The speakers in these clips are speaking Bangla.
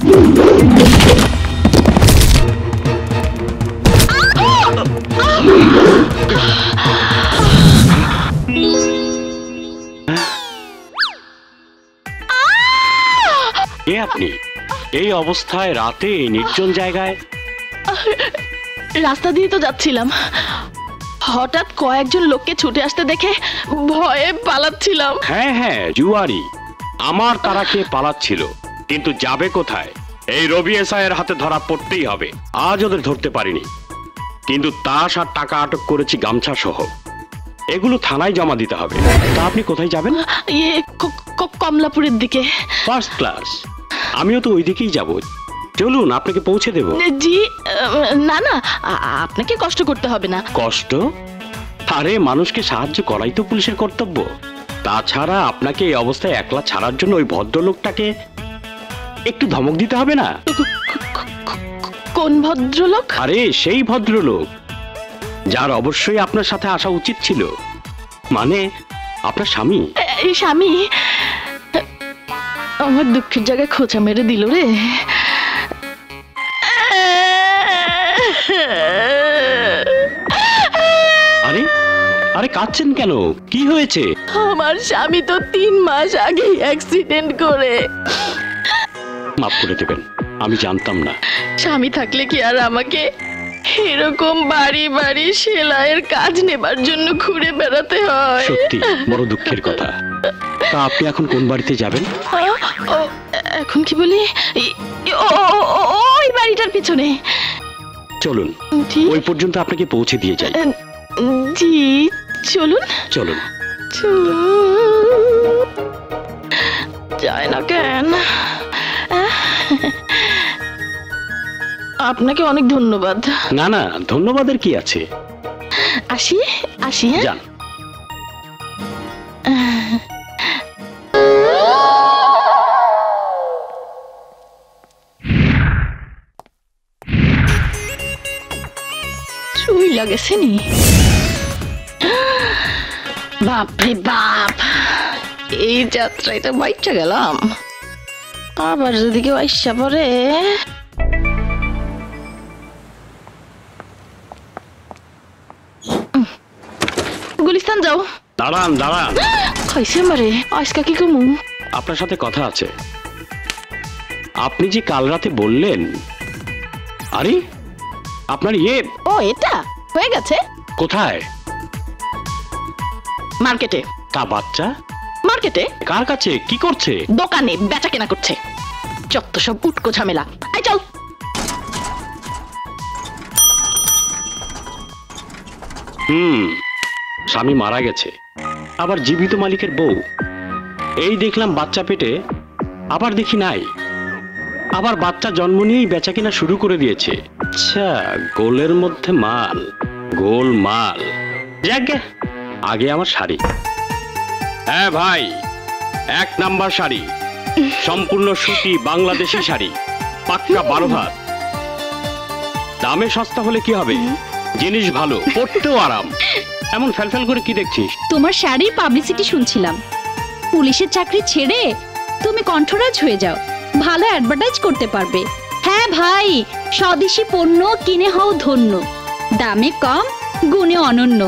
কে আপনি এই অবস্থায় রাতে নির্জন জায়গায়? রাস্তা দিয়ে তো যাচ্ছিলাম, হঠাৎ কয়েকজন লোককে ছুটে আসতে দেখে ভয়ে পালাচ্ছিলাম। হ্যাঁ হ্যাঁ, জুয়ারি আমার তারা খেয়ে পালাচ্ছিল, কিন্তু যাবে কোথায়? এই রবি এসআইয়ের হাতে ধরা পড়তেই হবে। আজ ওদের ধরতে পারিনি, কিন্তু তাস আর টাকা আটক করেছি গামছা সহ। এগুলো থানায় জমা দিতে হবে। তা আপনি কোথায় যাবেন? কমলাপুরের দিকে। ফার্স্ট ক্লাস, আমিও তো ওই দিকেই যাব। চলুন, আপনাকে পৌঁছে দেব। জি না না, আপনাকে কষ্ট করতে হবে না। কষ্ট? আরে মানুষকে সাহায্য করাই তো পুলিশের কর্তব্য। তাছাড়া আপনাকে এই অবস্থায় একলা ছাড়ার জন্য ওই ভদ্রলোকটাকে একটু ধমক দিতে হবে না? কোন ভদ্রলোক? আরে সেই ভদ্রলোক যার অবশ্যই আপনার সাথে আসা উচিত ছিল, মানে আপনার স্বামী। এই স্বামী আমার দুঃখের জায়গায় খোঁচা মেরে দিল রে। আরে আরে কাঁদছেন কেন? কি হয়েছে? আমার স্বামী তো 3 মাস আগে অ্যাক্সিডেন্ট করে। মাফ করে দেবেন, আমি জানতাম না। স্বামী থাকলে কি আর আমাকে এরকম বাড়ি বাড়ি সেলাইয়ের কাজ নেবার জন্য ঘুরে বেড়াতে হয়? সত্যি বড় দুঃখের কথা। তা আপনি এখন কোন বাড়িতে যাবেন? এখন কি বলি, ওই বাড়িটার পিছনে। চলুন ওই পর্যন্ত আপনাকে পৌঁছে দিয়ে যাই। জি চলুন চলুন। যায় না কেন? আপনাকে অনেক ধন্যবাদ। না না, ধন্যবাদের কি আছে। আসি আসি। যান। চুই লাগেছে নি? বাপরে বাপ, এই যাত্রাটা বাইচা গেলাম। আবার যদি কেউ আইসা পড়ে। গুলিস্তান যাও। দাঁড়ান দাঁড়ান। খাইছে মারে, আজকা কি কমু? আপনার সাথে কথা আছে। আপনি যে কাল রাতে বললেন, আরে আপনার ইয়ে। ও এটা হয়ে গেছে। কোথায়? মার্কেটে। তা বাচ্চা? মার্কেটে। কার কাছে? কি করছে? দোকানে বেচা কেনা করছে। যত সব উটকো ঝামেলা। আই চল। স্বামী মারা গেছে, আবার জীবিত মালিকের বউ। এই দেখলাম বাচ্চা পেটে, আবার দেখি নাই। আবার বাচ্চা জন্ম নিয়েই বেচা কিনা শুরু করে দিয়েছে। আচ্ছা, গোলের মধ্যে মাল, গোল মাল। যাকে আগে আমার শাড়ি। হ্যাঁ ভাই, 1 নাম্বার শাড়ি, সম্পূর্ণ সুতি বাংলাদেশি শাড়ি, পাক্কা 12 হাত। দামে সস্তা হলে কি হবে, জিনিস ভালো, পরতেও আরাম। এমন ফেলফেল করে কি দেখছিস? তোমার শাড়ির পাবলিসিটি শুনছিলাম। পুলিশের চাকরি ছেড়ে তুমি কণ্ঠরাজ হয়ে যাও, ভালো অ্যাডভার্টাইজ করতে পারবে। হ্যাঁ ভাই, স্বদেশি পণ্য কিনে হও ধন্য, দামে কম, গুণে অনন্য।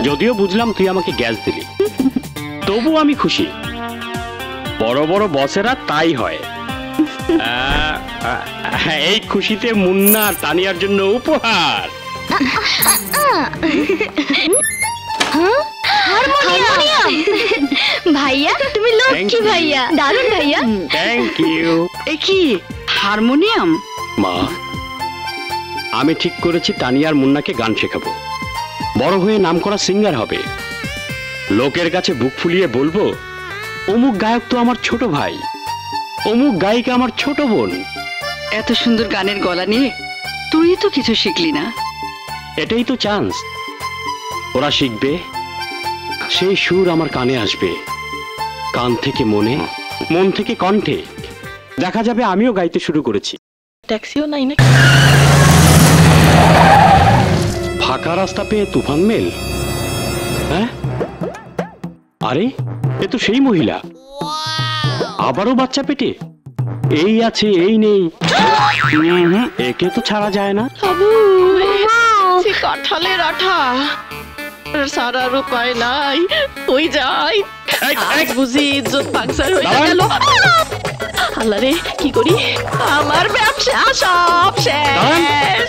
যদিও বুঝলাম তুই আমাকে গ্যাস দিলি, তবু আমি খুশি। বড় বড় বসেরা তাই হয়। এই খুশিতে মুন্না আর তানিয়ার জন্য উপহার। হারমোনিয়াম। ভাইয়া তুমি লক্ষ্মী ভাইয়া, দারুণ ভাইয়া। Thank you. এ কি হারমোনিয়াম? মা, আমি ঠিক করেছি তানিয়ার মুন্নাকে গান শেখাবো। বড় হয়ে নামকরা সিঙ্গার হবে। লোকের কাছে বুক ফুলিয়ে বলবো, অমুক গায়ক তো আমার ছোট ভাই, অমুক গায়িকা আমার ছোট বোন। এত সুন্দর গানের গলা নিয়ে তুই তো কিছু শিখলি না। এটাই তো চান্স। ওরা শিখবে, সেই সুর আমার কানে আসবে, কান থেকে মনে, মন থেকে কণ্ঠে। দেখা যাবে আমিও গাইতে শুরু করেছি। ট্যাক্সিও নাই না। ফাঁকা রাস্তা পেয়ে তুফান মেল। হ্যাঁ, আরে এ তো সেই মহিলা, আবারও বাচ্চা পেটে। এই আছে এই নেই, একে তো ছাড়া যায় না। বাবু কাঁঠালের আঠা সারার উপায় নাই, ওই যাই আজ বুঝি ইজ্জত পাকসার হয়ে গেল। আল্লাহ রে কি করি, আমার ব্যবসা সব শেষ,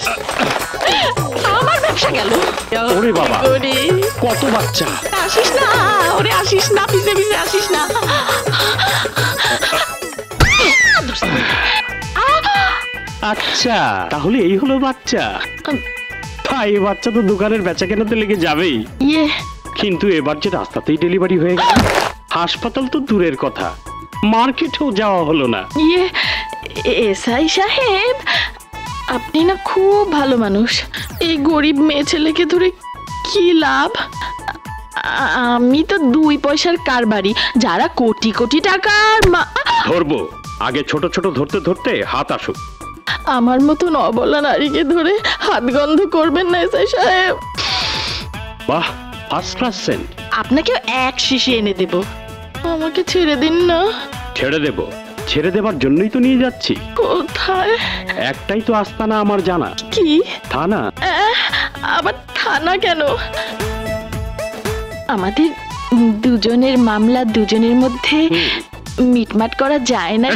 আমার ব্যবসা গেল। ওরে বাবা, করি কত বাচ্চা! আসিস না ওরে, আসিস না, পিছে পিছে আসিস না। আচ্ছা তাহলে এই হলো বাচ্চা। এই বাচ্চা তো দোকানের বেচা কেনাতে লেগে যাবেই, ইয়ে কিন্তু এবার যে রাস্তাতেই ডেলিভারি হয়ে গেল, হাসপাতাল তো দূরের কথা, মার্কেটেও যাওয়া হলো না। ইয়ে এসআই সাহেব, আপনি না খুব ভালো মানুষ। এই গরিব মেয়ে ছেলেকে ধরে কি লাভ? আমি তো 2 পয়সার কারবারি, যারা কোটি কোটি টাকার ধরবো, আগে ছোট ছোট ধরতে ধরতে হাত আসুক। আমার মতন অবলা নারীকে ধরে হাত গন্ধ করবেন না এসআই সাহেব। বাহ, ফার্স্ট ক্লাস সেন্ট। আপনাকে এক শিশি এনে দেব, আমাকে ছেড়ে দিন না। ছেড়ে দেব? ছেড়ে দেবার জন্যই তো নিয়ে যাচ্ছি। কোথায়? একটাই তো আস্তানা আমার জানা। কি? থানা। আবার থানা কেন? আমাদের দুজনের মামলা দুজনের মধ্যে মিটমাট করা যায় না?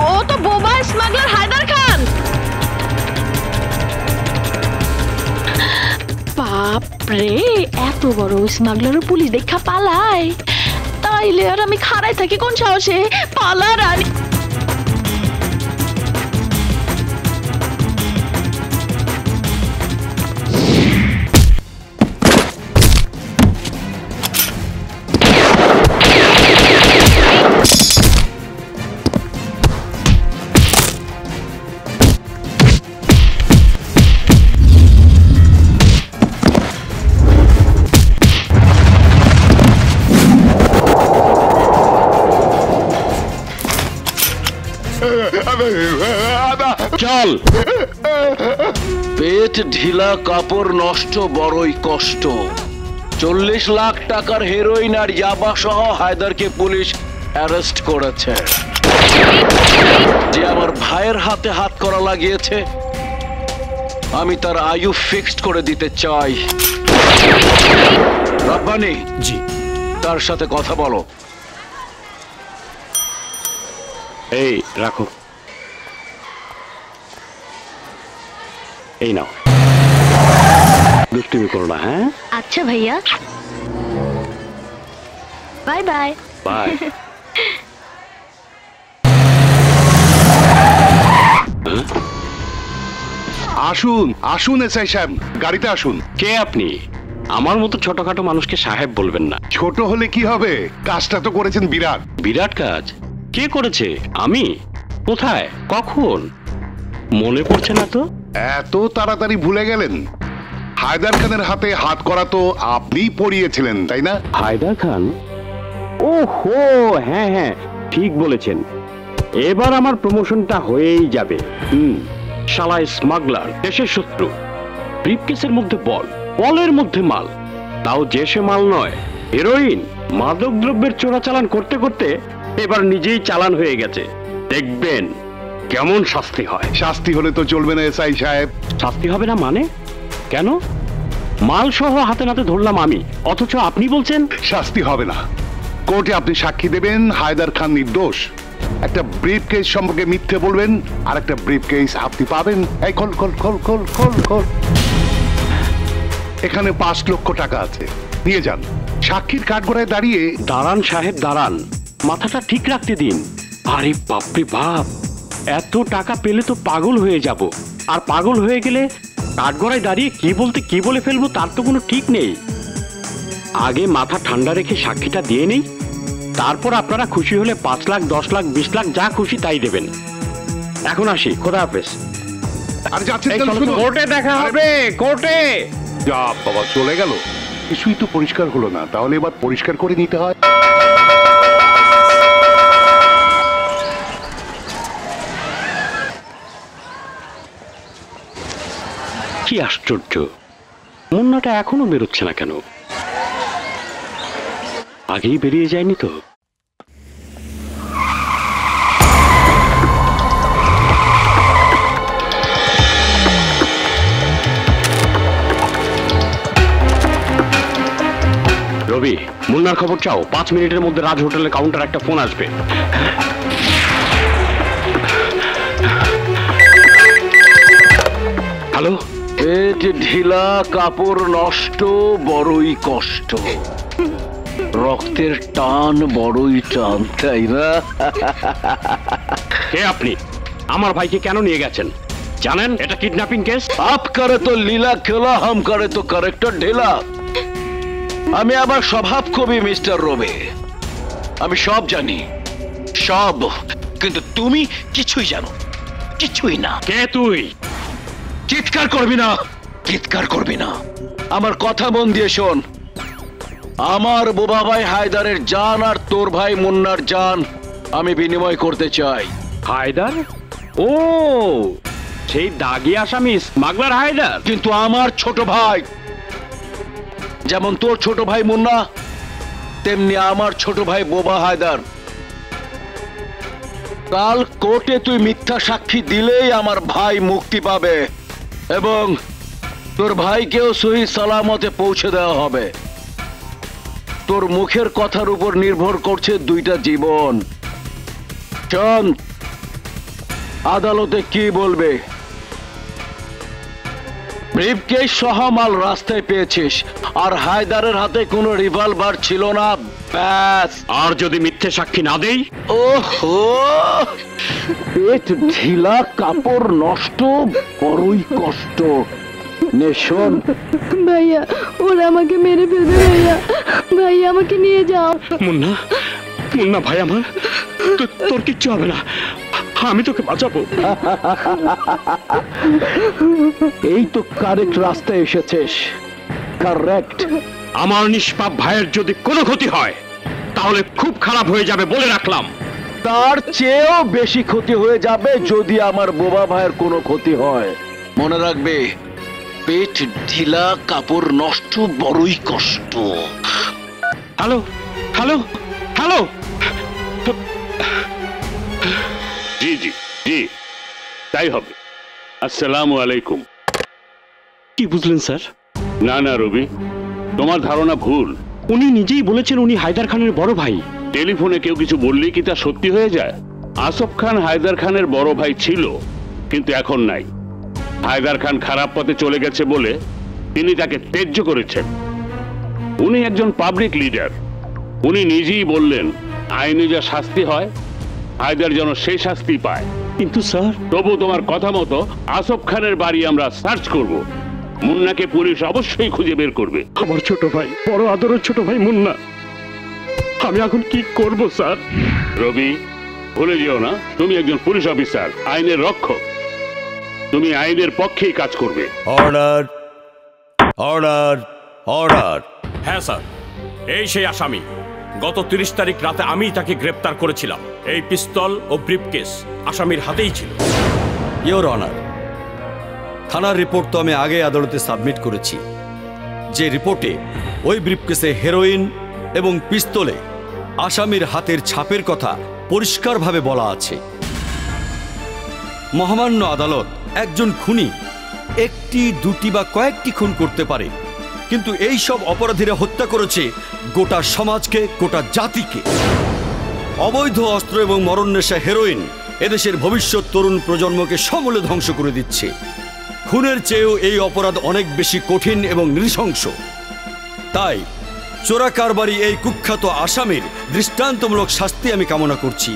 ও তো বোবা স্মাগলার হায়দার খান। বাপরে, এত বড় স্মাগলারও পুলিশ দেখা পালায়, তাইলে আর আমি খাড়াই থাকি কোন সাহসে? পালার আর চল। পেট ঢিলা, কাপড় নষ্ট, বড়ই কষ্ট। 40 লাখ টাকার হেরোইন আর ইয়াবা সহ হায়দারকে পুলিশ অ্যারেস্ট করেছে। যে আমার ভাইয়ের হাতে হাত করা লাগিয়েছে, আমি তার আয়ু ফিক্সড করে দিতে চাই। রব্বানি জি, তার সাথে কথা বলো। এই রাখো, এই নাও, দুষ্টুমি করো না। হ্যাঁ আচ্ছা ভাইয়া, বাই বাই। বাই। আসুন আসুন এসআই সাহেব, গাড়িতে আসুন। কে আপনি? আমার মতো ছোটখাটো মানুষকে সাহেব বলবেন না। ছোট হলে কি হবে, কাজটা তো করেছেন বিরাট। বিরাট কাজ? কে করেছে? আমি? কোথায়? কখন? মনে পড়ছে না তো। এত তাড়াতাড়ি ভুলে গেলেন? হায়দার খানের হাতে হাত করা তো আপনিই পড়িয়েছিলেন, তাই না? হায়দার খান? ও হো, হ্যাঁ হ্যাঁ, ঠিক বলেছেন। এবার আমার প্রমোশনটা হয়েই যাবে। শালা স্মাগলার, দেশের শত্রু। ব্রিফকেসের মধ্যে বল, বলের মধ্যে মাল, তাও যে সে মাল নয়, হেরোইন। মাদক দ্রব্যের চোরাচালান করতে করতে এবার নিজেই চালান হয়ে গেছে। দেখবেন কেমন শাস্তি হয়। শাস্তি হলে তো চলবে না এসআই সাহেব। শাস্তি হবে না মানে? কেন? মাল সহ হাতে নাতে ধরলাম আমি, অথচ আপনি বলছেন শাস্তি হবে না। কোর্টে আপনি সাক্ষী দেবেন হায়দার খান নির্দোষ। একটা ব্রিফ কেস সম্পর্কে মিথ্যে বলবেন, আর একটা ব্রিফ কেস আপনি পাবেন। এই খোল খোল খোল খোল খোল খোল, এখানে 5 লক্ষ টাকা আছে, নিয়ে যান। সাক্ষীর কাঠগড়ায় দাঁড়িয়ে। দাঁড়ান সাহেব দাঁড়ান, মাথাটা ঠিক রাখতে দিন। আরে বাপরে বাপ, এত টাকা পেলে তো পাগল হয়ে যাব, আর পাগল হয়ে গেলে কাঠগড়ায় দাঁড়িয়ে কি বলতে কি বলে ফেলবো তার তো কোনো ঠিক নেই। আগে মাথা ঠান্ডা রেখে সাক্ষীটা দিয়ে নেই, তারপর আপনারা খুশি হলে 5 লাখ 10 লাখ 20 লাখ যা খুশি তাই দেবেন। এখন আসি, খোদা হাফেজ। আর যাচ্ছেন তাহলে শুনুন। কোর্টে দেখা হবে, কোর্টে। যা বাবা, চলে গেল। কিছুই তো পরিষ্কার হলো না, তাহলে এবার পরিষ্কার করে নিতে হয়। কি আশ্চর্য, মুন্নাটা এখনো বেরোচ্ছে না কেন? আগেই বেরিয়ে যায়নি তো? রবি, মুন্নার খবর চাও। 5 মিনিটের মধ্যে রাজ হোটেলের কাউন্টার একটা ফোন আসবে। হ্যালো। পেট ঢিলা, কাপড় নষ্ট, বড়ই কষ্ট, রক্তের টান বড়ই টান, তাই না? কে আপনি? আমার ভাইকে কেন নিয়ে গেছেন জানেন? এটা কিডন্যাপিং কেস। আপ করে তো লীলা খেলা, হাম করে তো ক্যারেক্টার ঢেলা। আমি আবার স্বভাব কবি মিস্টার রবি, আমি সব জানি, সব। কিন্তু তুমি কিছুই জানো, কিছুই না। কে তুই? চিৎকার করবি না, চিৎকার করবি না। আমার কথা মন দিয়ে শোন। আমার বোবা ভাই হায়দারের জান আর তোর ভাই মুন্নার জান আমি বিনিময় করতে চাই। হায়দার? ও, সেই দাগি আসামি স্মাগলার হায়দার। কিন্তু আমার ছোট ভাই, যেমন তোর ছোট ভাই মুন্না, তেমনি আমার ছোট ভাই বোবা হায়দার। কাল কোর্টে তুই মিথ্যা সাক্ষী দিলেই আমার ভাই মুক্তি পাবে এবং তোর ভাইকেও সহি সালামতে পৌঁছে দেওয়া হবে। তোর মুখের কথার উপর নির্ভর করছে 2টা জীবন। শোন, আদালতে কি বলবে? ব্রিফকেস সহ মাল রাস্তায় পেয়েছিস আর হায়দারের হাতে কোনো রিভলভার ছিল না, ব্যাস। আর যদি মিথ্যে সাক্ষী না দেই? ওহো, পেট ঢিলা, কাপড় নষ্ট, বড়ই কষ্ট। নে শোন। ভাইয়া, ওরা আমাকে মেরে ফেলবে। ভাইয়া, ভাইয়া আমাকে নিয়ে যাও। মুন্না, মুন্না ভাই আমার, তোর কিচ্ছু হবে না, আমি তোকে বাঁচাবো। এই তো কারেক্ট রাস্তায় এসেছিস, কারেক্ট। আমার নিষ্পাপ ভাইয়ের যদি কোনো ক্ষতি হয় তাহলে খুব খারাপ হয়ে যাবে বলে রাখলাম। তার চেয়েও বেশি ক্ষতি হয়ে যাবে যদি আমার বোবা ভাইয়ের কোনো ক্ষতি হয়। মনে রাখবে, পেট ঢিলা, কাপড় নষ্ট, বড়ই কষ্ট। Hello, hello, hello. জি জি জি, তাই হবে। আসসালামু আলাইকুম। কি বুঝলেন স্যার? না না রবি, তোমার ধারণা ভুল। উনি নিজেই বলেছেন উনি হায়দার খানের বড় ভাই। টেলিফোনে কেউ কিছু বললেই কি তা সত্যি হয়ে যায়? আসফ খান হায়দার খানের বড় ভাই ছিল, কিন্তু এখন নাই। হায়দার খান খারাপ পথে চলে গেছে বলে তিনি তাকে ত্যায্য করেছেন। উনি একজন পাবলিক লিডার। উনি নিজেই বললেন আইনে যা শাস্তি হয় হায়দার যেন সেই শাস্তি পায়। কিন্তু স্যার, তবু তোমার কথা মতো আসফ খানের বাড়ি আমরা সার্চ করব। মুন্নাকে পুলিশ অবশ্যই খুঁজে বের করবে। আমার ছোট ভাই, বড় আদরের ছোট ভাই মুন্না, আমি এখন কি করব স্যার? রবি, ভুলে যেও না তুমি একজন পুলিশ অফিসার, আইনের রক্ষক। তুমি আইনের পক্ষেই কাজ করবে। Order, order, order. হ্যাঁ স্যার, এই সেই আসামি। গত 30 তারিখ রাতে আমি তাকে গ্রেপ্তার করেছিলাম। এই পিস্তল ও ব্রিফকেস আসামির হাতেই ছিল। ইওর অনার, থানার রিপোর্ট তো আমি আগে আদালতে সাবমিট করেছি, যে রিপোর্টে ওই ব্রিফকেসে হেরোইন এবং পিস্তলে আসামির হাতের ছাপের কথা পরিষ্কারভাবে বলা আছে। মহামান্য আদালত, একজন খুনি একটি, দুটি বা কয়েকটি খুন করতে পারে, কিন্তু এই সব অপরাধীরা হত্যা করেছে গোটা সমাজকে, গোটা জাতিকে। অবৈধ অস্ত্র এবং মরণ নেশা হেরোইন এদেশের ভবিষ্যৎ তরুণ প্রজন্মকে সমূলে ধ্বংস করে দিচ্ছে। খুনের চেয়েও এই অপরাধ অনেক বেশি কঠিন এবং নৃশংস। তাই চোরা কারবারি এই কুখ্যাত আসামির দৃষ্টান্তমূলক শাস্তি আমি কামনা করছি।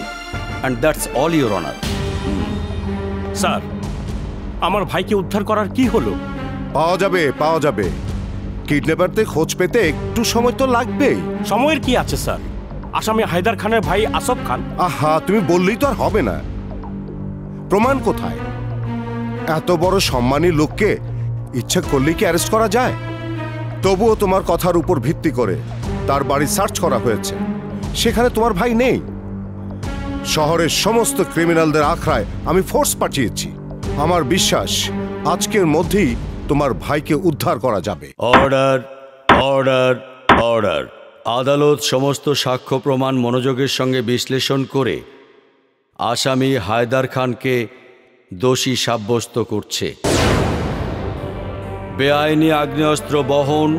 And that's all your honour. Sir, আমার ভাইকে উদ্ধার করার কি হলো? পাওয়া যাবে, পাওয়া যাবে। কিডন্যাপারদের খোঁজ পেতে একটু সময় তো লাগবেই। সময়ের কি আছে স্যার? আসামি হায়দার খানের ভাই আসফ খান। আহা, তুমি বললেই তো আর হবে না। প্রমাণ কোথায়? এত বড় সম্মানী লোককে ইচ্ছা করলেই কি অ্যারেস্ট করা যায়? তবুও তোমার কথার উপর ভিত্তি করে তার বাড়ি সার্চ করা হয়েছে, সেখানে তোমার ভাই নেই। শহরের সমস্ত ক্রিমিনালদের আখড়ায় আমি ফোর্স পাঠিয়েছি। আমার বিশ্বাস আজকের মধ্যেই তোমার ভাইকে উদ্ধার করা যাবে। Order, order, order. আদালত সমস্ত সাক্ষ্য প্রমাণ মনোযোগের সঙ্গে বিশ্লেষণ করে আসামি হায়দার খানকে দোষী সাব্যস্ত করছে। বেআইনি আগ্নেয়াস্ত্র বহন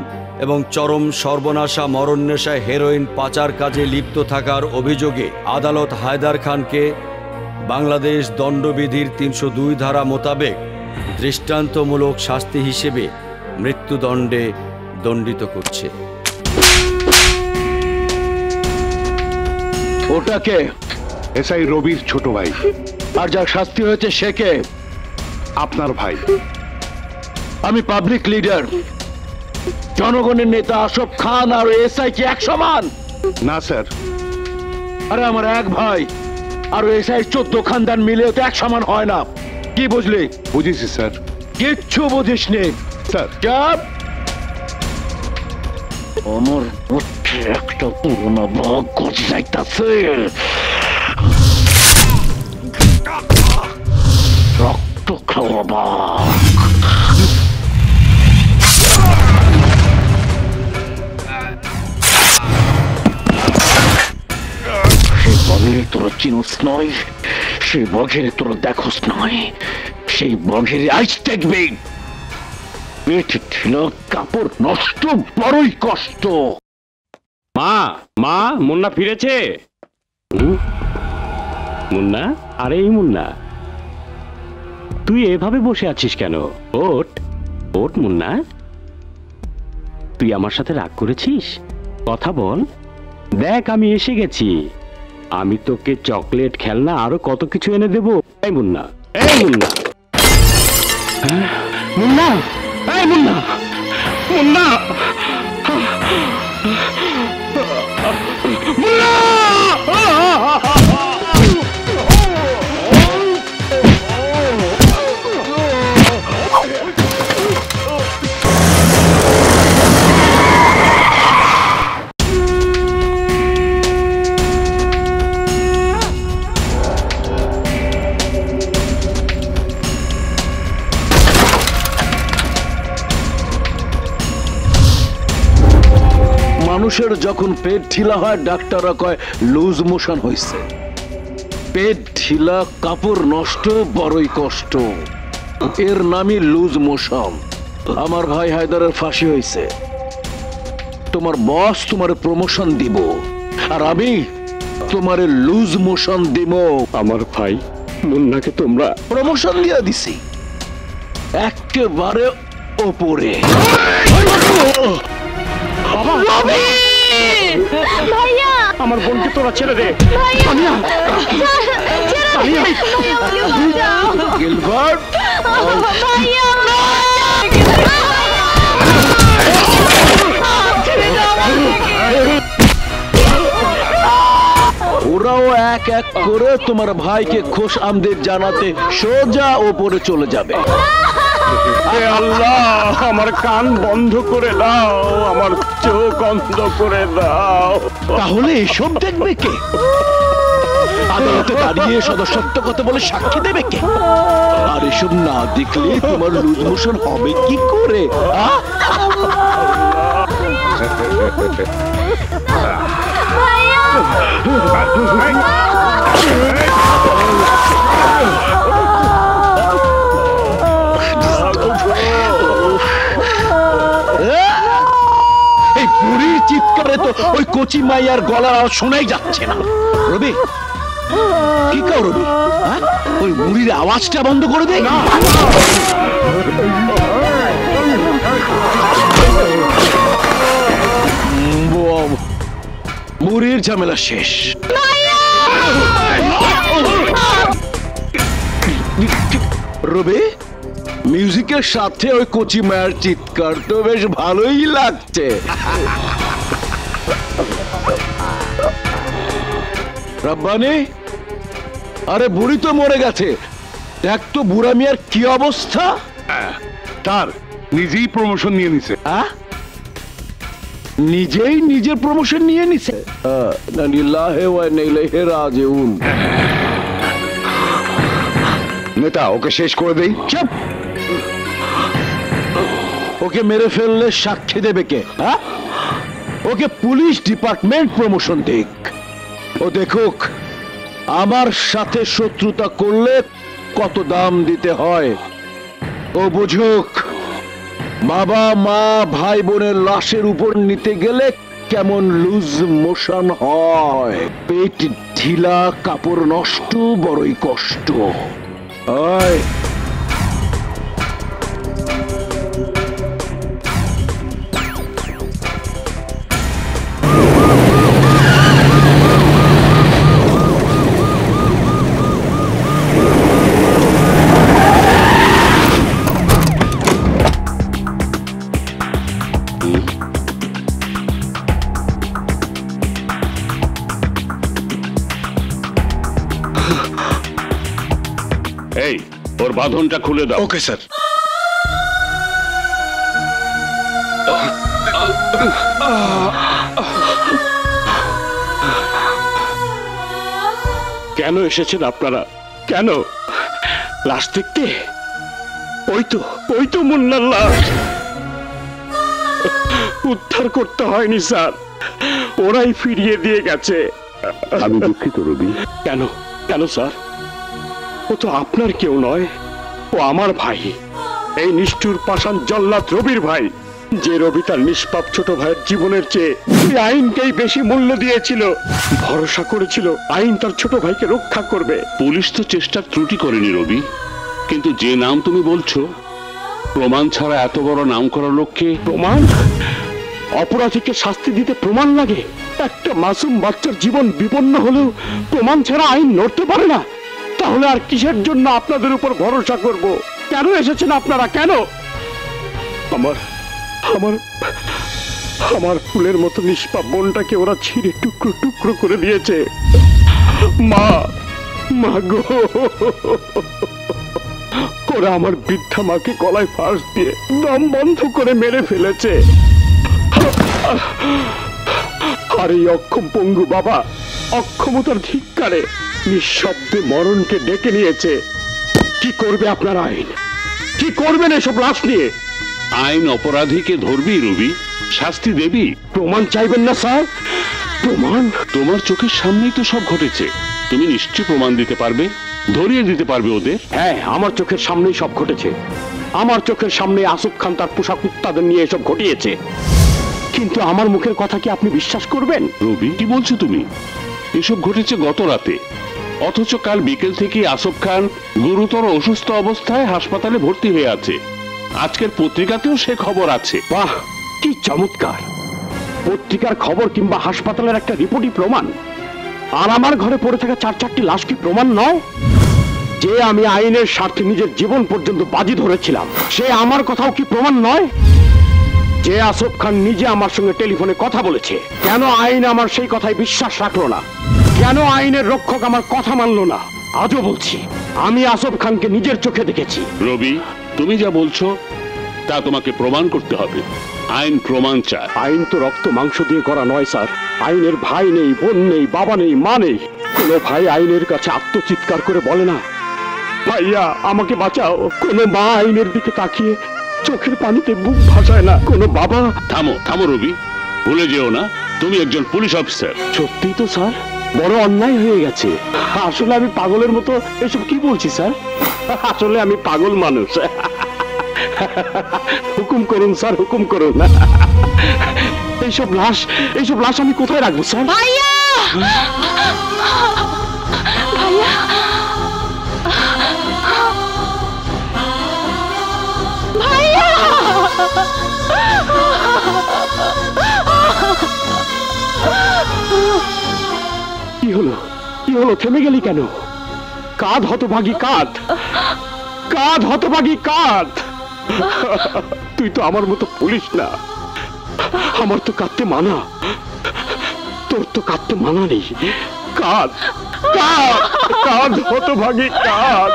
এবং চরম সর্বনাশা মরণনেশায় হেরোইন পাচার কাজে লিপ্ত থাকার অভিযোগে আদালত হায়দার খানকে বাংলাদেশ দণ্ডবিধির ৩০২ ধারা মোতাবেক দৃষ্টান্তমূলক শাস্তি হিসেবে মৃত্যুদণ্ডে দণ্ডিত করছে। ওটাকে এসআই রবির ছোট ভাই। আর যার শাস্তি হয়েছে সে কে? আপনার ভাই। আমি পাবলিক লিডার, জনগণের নেতা আশরাফ খান আর এসআই কি এক সমান? না স্যার। আরে আমার এক ভাই আর এসআই 14 খানদান মিলেও তো এক সমান হয় না। কি বুঝলি? বুঝেছি স্যার। কিচ্ছু বুঝিসনি স্যার। চাপ। আমার মধ্যে একটা পুরোনো ভাগ গজে যাইতাছে, রক্ত খাওয়া ভাগ। সেই বগের তোরা চিনুস নয়, সেই বগের তোরা দেখোস নয়, সেই বগের আইস দেখবি। পেট ঢিলা, কাপড় নষ্ট, বড়ই কষ্ট। মা, মা, মুন্না ফিরেছে। মুন্না, আরে এই মুন্না, তুই এভাবে বসে আছিস কেন? ওঠ, ওঠ মুন্না। তুই আমার সাথে রাগ করেছিস? কথা বল। দেখ আমি এসে গেছি, আমি তোকে চকলেট, খেলনা আরো কত কিছু এনে দেবো। এই মুন্না, এই মুন্না, মুন্না, এই মুন্না, মুন্না, মুন্না! মানুষের যখন পেট ঢিলা হয় ডাক্তাররা কয় লুজ মোশন হয়েছে। পেট ঢিলা, কাপড় নষ্ট, বড়ই কষ্ট, এর নামই লুজ মোশন। আমার ভাই হায়দারের ফাঁসি হয়েছে। তোমার বস তোমার প্রমোশন দিব আর আমি তোমার লুজ মোশন দিব। আমার ভাই মুন্নাকে তোমরা প্রমোশন দিয়ে দিছি একেবারে ওপরে। ভাইয়া, আমার বোনকে তোরা ছেড়ে দে। গিলবার্ট, ওরাও এক এক করে তোমার ভাইকে খুশ আমদের জানাতে সোজা ওপরে চলে যাবে। আল্লাহ, আমার কান বন্ধ করে দাও, আমার চোখ অন্ধ করে দাও। তাহলে এসব দেখবে কে? আদালতে দাঁড়িয়ে সদস্যত্ব কথা বলে সাক্ষী দেবে কে? আর এসব না দেখলে তোমার লুজ মোশন হবে কি করে? এই বুড়ির চিৎকারে তো ওই কচি মাইয়ার গলার আওয়াজ শোনাই যাচ্ছে না। রবি, কি কাও রবি? ওই বুড়ির আওয়াজটা বন্ধ করে দে। বুড়ির ঝামেলা শেষ। রবি, মিউজিকের সাথে ওই কচি মায়ের চিৎকার তো বেশ ভালোই লাগছে। রাব্বানি, আরে বুড়ি তো মরে গেছে, দেখ তো বুড়া মিয়ার কি অবস্থা। তার নিজেই প্রমোশন নিয়ে নিছে। নিজেই নিজের প্রমোশন নিয়ে নিছে। নেতা, ওকে শেষ করে দেই। চুপ। ওকে মেরে ফেললে সাক্ষী দেবে কে? হ্যাঁ, ওকে পুলিশ ডিপার্টমেন্ট প্রমোশন দিক। ও দেখুক আমার সাথে শত্রুতা করলে কত দাম দিতে হয়। ও বুঝুক বাবা মা ভাই বোনের লাশের উপর নিতে গেলে কেমন লুজ মোশন হয়। পেট ঢিলা, কাপড় নষ্ট, বড়ই কষ্ট হয়। এই ওর বাঁধনটা খুলে দাও। Okay sir. কেন এসেছেন আপনারা? কেন? লাশ দেখতে? ওই তো মুন্নার লাশ। উদ্ধার করতে হয়নি স্যার, ওরাই ফিরিয়ে দিয়ে গেছে। আমি দুঃখিত রবি। কেন কেন স্যার? ও তো আপনার কেউ নয়, ও আমার ভাই, এই নিষ্ঠুর পাষাণ জল্লাদ রবির ভাই। যে রবি তার নিষ্পাপ ছোট ভাইয়ের জীবনের চেয়ে আইনকেই বেশি মূল্য দিয়েছিল, ভরসা করেছিল আইন তার ছোট ভাইকে রক্ষা করবে। পুলিশ তো চেষ্টার ত্রুটি করেনি রবি, কিন্তু যে নাম তুমি বলছো, প্রমাণ ছাড়া এত বড় নাম করা লোককে। প্রমাণ? অপরাধীকে শাস্তি দিতে প্রমাণ লাগে? একটা মাসুম বাচ্চার জীবন বিপন্ন হলেও প্রমাণ ছাড়া আইন নড়তে পারে না? তাহলে আর কিসের জন্য আপনাদের উপর ভরসা করব? কেন এসেছেন আপনারা? কেন? আমার আমার আমার ফুলের মতো নিষ্পাপ বোনটাকে ওরা ছিঁড়ে টুকরো টুকরো করে দিয়েছে। মা গো, ওরা আমার বৃদ্ধা মাকে গলায় ফাঁস দিয়ে দম বন্ধ করে মেরে ফেলেছে। আর এই অক্ষম পঙ্গু বাবা অক্ষমতার ধিক্কারে নিঃশব্দে মরণকে ডেকে নিয়েছে। কি করবে আপনার আইন? কি করবেন এসব লাশ নিয়ে? আইন অপরাধীকে ধরবি রবি, শাস্তি দেবি। প্রমাণ চাইবেন না স্যার? প্রমাণ? তোমার চোখের সামনেই তো সব ঘটেছে, তুমি নিশ্চয়ই প্রমাণ দিতে পারবে, ধরিয়ে দিতে পারবে ওদের। হ্যাঁ, আমার চোখের সামনেই সব ঘটেছে। আমার চোখের সামনে আসফ খান তার পোষা কুত্তাদের নিয়ে এসব ঘটিয়েছে। কিন্তু আমার মুখের কথা কি আপনি বিশ্বাস করবেন? রবি, কি বলছো তুমি? এসব ঘটেছে গত রাতে, অথচ কাল বিকেল থেকে আসফ খান গুরুতর অসুস্থ অবস্থায় হাসপাতালে ভর্তি হয়ে আছে। আজকের পত্রিকাতেও সে খবর আছে। বাহ, কি চমৎকার! পত্রিকার খবর কিংবা হাসপাতালের একটা রিপোর্টই প্রমাণ, আর আমার ঘরে পড়ে থাকা 4-4টি লাশ কি প্রমাণ নয়? যে আমি আইনের স্বার্থে নিজের জীবন পর্যন্ত বাজি ধরেছিলাম, সে আমার কথাও কি প্রমাণ নয়? যে আসফ খান নিজে আমার সঙ্গে টেলিফোনে কথা বলেছে, কেন আইন আমার সেই কথায় বিশ্বাস রাখলো না? কেন আইনের রক্ষক আমার কথা মানলো না? আজও বলছি, আমি আসফ খানকে নিজের চোখে দেখেছি। রবি, তুমি যা বলছো তা তোমাকে প্রমাণ করতে হবে। আইন প্রমাণ চায়। আইন তো রক্ত মাংস দিয়ে করা নয় স্যার। আইনের ভাই নেই, বোন নেই, বাবা নেই, মা নেই। কোনো ভাই আইনের কাছে আত্মচিৎকার করে বলে না, ভাইয়া আমাকে বাঁচাও। কোনো মা আইনের দিকে তাকিয়ে চোখের পানিতে বুক ভাসায় না। কোনো বাবা। থামো থামো রবি, ভুলে যেও না তুমি একজন পুলিশ অফিসার। সত্যি তো স্যার, বড় অন্যায় হয়ে গেছে। আসলে আমি পাগলের মতো এসব কি বলছি স্যার? আসলে আমি পাগল মানুষ। হুকুম করুন স্যার, হুকুম করুন। এইসব লাশ আমি কোথায় রাখবো স্যার? ভাইয়া! ভাইয়া! ভাইয়া! কি হলো? কি হলো? থেমে গেলি কেন? কাঁধ হতভাগী, কাঁধ। কাঁধ হতভাগী, কাঁধ। তুই তো আমার মতো পুলিশ না। আমার তো কাঁদতে মানা, তোর তো কাঁদতে মানা নেই। কাঁধ, কাঁধ, কাঁধ হতভাগী, কাঁধ।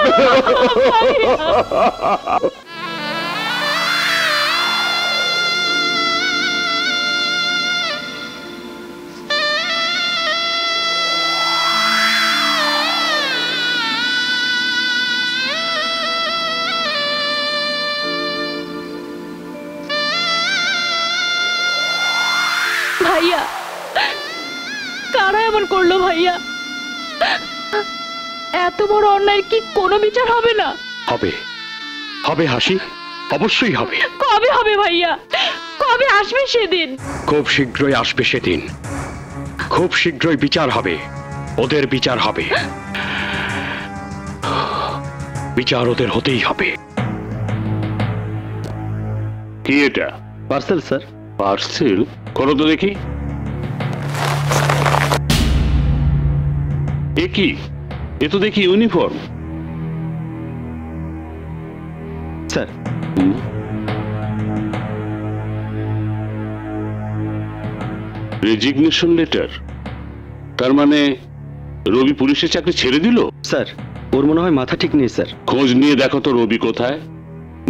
ভাইয়া, কারা এমন করলো ভাইয়া? এত বড় অন্যায় কি কোনো বিচার হবে না? হবে, হবে হাসি, অবশ্যই হবে। কবে হবে ভাইয়া? কবে আসবে সেদিন? খুব শীঘ্রই আসবে সেদিন, খুব শীঘ্রই বিচার হবে, ওদের বিচার হবে, বিচার ওদের হতেই হবে। কি এটা? Parcel sir. পার্সেল? করো তো দেখি। এ কি? এ তো দেখি ইউনিফর্ম। Sir, resignation letter. তার মানে রবি পুলিশের চাকরি ছেড়ে দিল? স্যার ওর মনে হয় মাথা ঠিক নেই স্যার। খোঁজ নিয়ে দেখো তো রবি কোথায়।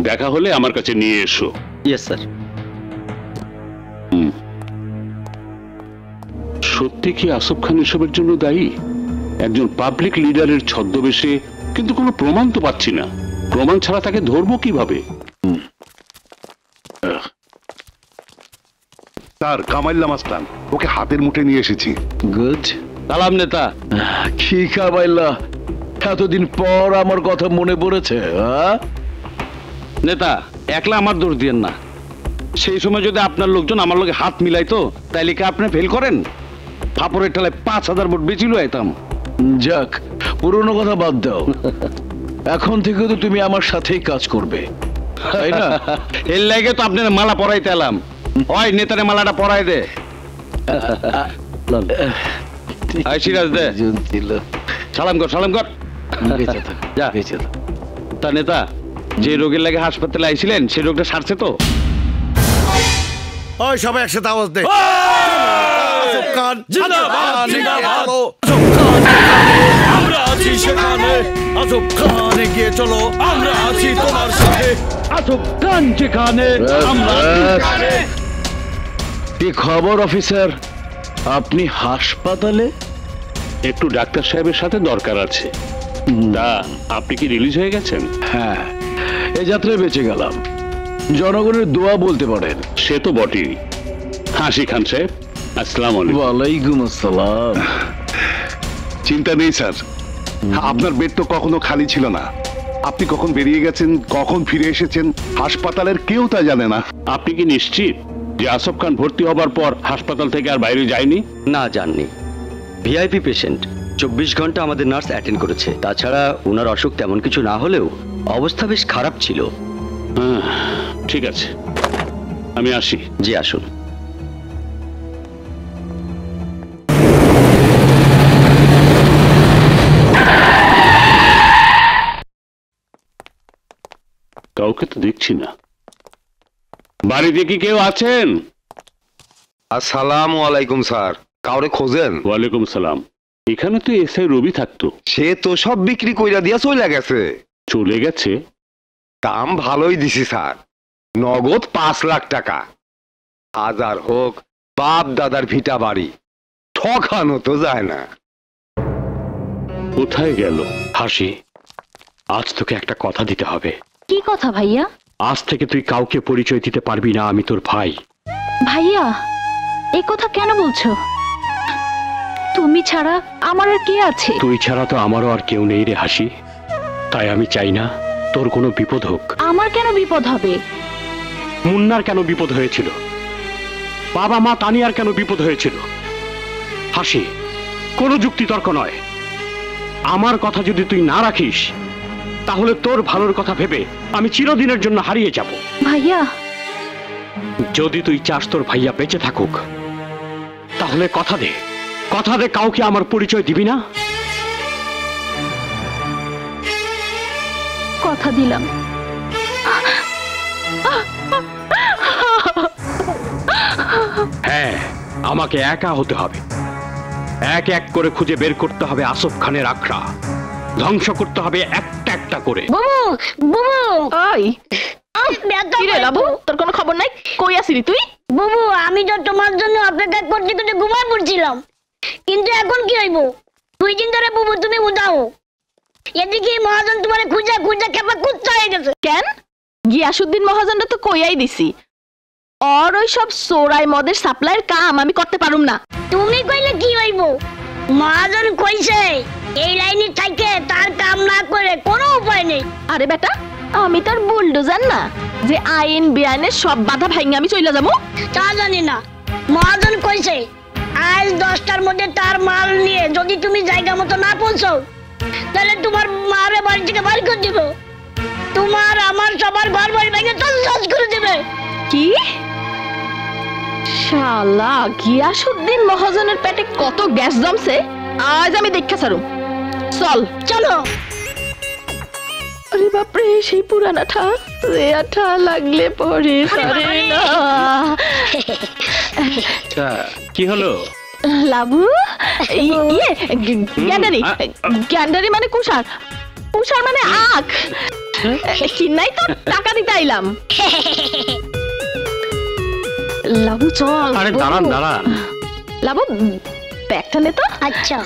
দেখা হলে আমার কাছে নিয়ে এসো। Yes sir. সত্যি কি আসফ খান এসবের জন্য দায়ী? একজন পাবলিক লিডারের ছদ্মবেশে, কিন্তু কোনো প্রমাণ তো পাচ্ছি না। প্রমাণ ছাড়া তাকে ধরবো কিভাবে? স্যার, কামাইল্লা মাস্তান, ওকে হাতের মুঠে নিয়ে এসেছি। গুড। সালাম নেতা। কি খাবাইল্লা, এতদিন পর আমার কথা মনে পড়েছে? নেতা, একলা আমার দোষ দিয়েন না। সেই সময় যদি আপনার লোকজন আমার লোকে হাত মিলাইতো, তাইলে কি আপনি ফেল করেন? ফাপড়ের ঠেলায় 5000 ভোট বেঁচিল আইতাম। যাক, পুরনো কথা বাদ দাও। এখন থেকে তো তুমি আমার সাথেই কাজ করবে, তাই না? এর লাগে তো আপনার মালা পরাইতে এলাম। ওই নেতারে মালাটা পরাই দে। আই সিরাজ দে। সালাম কর, সালাম কর। যা। তা নেতা, যে রোগের লাগে হাসপাতালে আইছিলেন সেই রোগটা সারছে তো? ওই সবাই একসাথে আওয়াজ দে। আসফ খান জিন্দাবাদ, জিন্দাবাদ। আমরা আছি সেখানে। আসফ খান এগিয়ে চলো, আমরা আছি তোমার সাথে। আসফ খান যেখানে, আমরা সেখানে। কি খবর অফিসার, আপনি হাসপাতালে? একটু ডাক্তার সাহেবের সাথে দরকার আছে। তা আপনি কি রিলিজ হয়ে গেছেন? হ্যাঁ, এই যাত্রায় বেঁচে গেলাম। জনগণের দোয়া বলতে পারেন। সে তো বটেই। হাসি খান সাহেব, আসসালামু আলাইকুম। ওয়ালাইকুম আসসালাম। চিন্তা নেই স্যার, আপনার বেড তো কখনো খালি ছিল না। আপনি কখন বেরিয়ে গেছেন, কখন ফিরে এসেছেন, হাসপাতালের কেউ তা জানে না। আপনি কি নিশ্চিত যে আসফ খান ভর্তি হবার পর হাসপাতাল থেকে আর বাইরে যায়নি? না, জাননি। ভিআইপি পেশেন্ট, 24 ঘন্টা আমাদের নার্স অ্যাটেন্ড করেছে। তাছাড়া ওনার অসুখ তেমন কিছু না হলেও অবস্থা বেশ খারাপ ছিল। ঠিক আছে, আমি আসি। জি, আসুন। কাউকে তো দেখছি না। বাড়িতে কি কেউ আছেন? আসসালামু আলাইকুম স্যার, কাউরে খোঁজেন? ওয়ালাইকুম সালাম। এখানে তো এসআই রবি থাকতো। সে তো সব বিক্রি কইরা দিয়া চলে গেছে। চলে গেছে? দাম ভালোই দিছি স্যার, নগদ 5 লাখ টাকা। হাজার হোক বাপ দাদার ভিটা বাড়ি, ঠকানো তো যায় না। কোথায় গেল? হাসি, আজ তোকে একটা কথা দিতে হবে। কি কথা ভাইয়া? আজ থেকে তুই কাউকে পরিচয় দিতে পারবি না আমি তোর ভাই। ভাইয়া, এই কথা কেন বলছো? তুমি ছাড়া আমার আর কে আছে? তুই ছাড়া তো আমারও আর কেউ নেই রে হাসি। তাই আমি চাই না তোর কোনো বিপদ হোক। আমার কেন বিপদ হবে? মুন্নার কেন বিপদ হয়েছিল? বাবা মা তানিয়ার কেন বিপদ হয়েছিল? হাসি, কোনো যুক্তি তর্ক নয়। আমার কথা যদি তুই না রাখিস, তাহলে তোর ভালোর কথা ভেবে আমি চিরদিনের জন্য হারিয়ে যাব। ভাইয়া, যদি তুই চাস তোর ভাইয়া বেঁচে থাকুক, তাহলে কথা দে, কথা দে কাউকে আমার পরিচয় দিবি না। কথা দিলাম। হ্যাঁ, আমাকে একা হতে হবে। এক এক করে খুঁজে বের করতে হবে আসফ খানের আখড়া, ধ্বংস করতে হবে একটা একটা করে। বুবু, বুবু, ওই কি রে লাবু, তোর কোনো খবর নাই? কই আছিস তুই? বুবু, আমি তো তোমার জন্য অপেক্ষা করতে করতে ঘুমায় পড়ছিলাম, কিন্তু এখন কি হইব? 2 দিন ধরে বুবু তুমি উদাও। এদিকে মহাজন তোমার খুঁজা খুঁজা খেপা কুত্তা হয়ে গেছে। কেন? গিয়াসউদ্দিন মহাজনটা তো কইয়াই দিছি আর ওই সব সোরাই মদের সাপ্লাইয়ের কাম আমি করতে পারুম না। তুমি কইলে কি হইব? মহাজন কইছে এই লাইনে থাকে তার কাম না করে কোনো উপায় নেই। আরে বেটা, আমি তার বুলডোজার না যে আইন বেআইনের সব বাধা ভাঙে আমি চলে যাবো। তা জানি না, মহাজন কইছে আজ 10টার মধ্যে তার মাল নিয়ে যদি তুমি জায়গা মতো না পৌঁছাও তাহলে তোমার মারে বাড়ি থেকে বাড়ি করে দিব, তোমার আমার সবার ঘর বাড়ি ভেঙে তছনছ করে দেবে। কি শালা গিয়াসউদ্দিন মহাজনের পেটে কত গ্যাস জমছে আজ আমি দেখা ছাড়ুম। চল চলো। আরে বাপরে, সেই পুরানা ঠা ঠা লাগলে পরে সারে না। আচ্ছা, কি হলো? লাবু ইয়ে গ্যান্ডারি, গ্যান্ডারি মানে কুষার, কুষার মানে আখ। চিন্নাই তো টাকা দিতে আইলাম। লাবু চল। আরে দাঁড়ান দাঁড়ান। লাবু ব্যাগটা নে তো। আচ্ছা।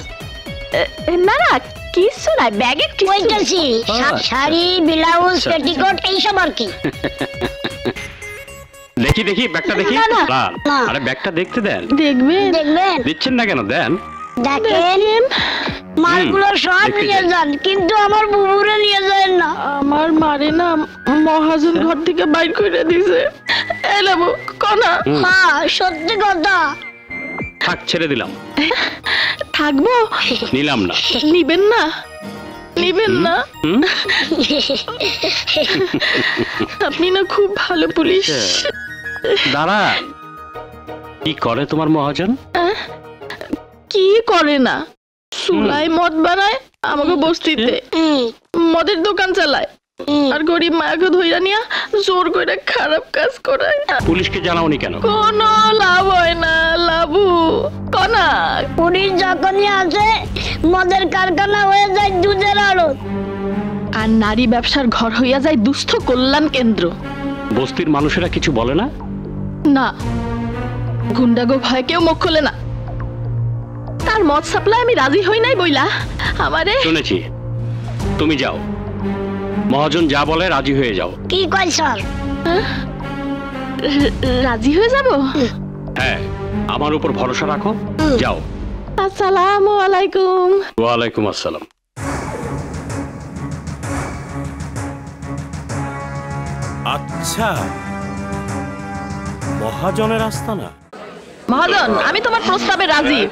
না না কিছু নাই, ব্যাগে কইতাছি শাড়ি ব্লাউজ পেটিকোট এইসব আর কি। দেখি দেখি ব্যাগটা দেখি। না, না। আরে ব্যাগটা দেখতে দেন। দেখবেন দেখবেন? দিচ্ছেন না কেন? দেন। দেখেন মালগুলো সব নিয়ে যান, কিন্তু আমার বুবুরে নিয়ে যান না। আমার মারে না মহাজন ঘর থেকে বাইর করে দিয়েছে। এলাবো কোনা। হ্যাঁ সত্যি কথা। থাক, ছেড়ে দিলাম। থাকবো? নিলাম না। নিবেন না? নিবেন না? আপনি না খুব ভালো পুলিশ। দাঁড়া, কি করে তোমার মহাজন? কি করে না, চুলাই মদ বানায় আমাকে বস্তিতে, মদের দোকান চালায়, আর গরিব মায়াকে ধইরা নিয়া জোর করে খারাপ কাজ করায়। পুলিশকে জানাওনি কেন? কোনো লাভ হয় না লাবু। কনা পুলিশ যখনই আসে মদের কারখানা হয়ে যায় দুধের আড়ত, আর নারী ব্যবসার ঘর হইয়া যায় দুস্থ কল্যাণ কেন্দ্র। বস্তির মানুষেরা কিছু বলে না? না, গুন্ডাগো ভয় কেউ মুখ খোলে না। তার মদ সাপ্লাই আমি রাজি হই নাই বইলা আমারে। শুনেছি, তুমি যাও, মহাজন যা বলে রাজি হয়ে যাও। কি কয় স্যার? রাজি হয়ে যাব? হ্যাঁ, আমার উপর ভরসা রাখো, যাও। আসসালামু আলাইকুম। ওয়ালাইকুম আসসালাম। আচ্ছা, মহাজনের আস্তানা। মহাজন, আমি তোমার প্রস্তাবে রাজি।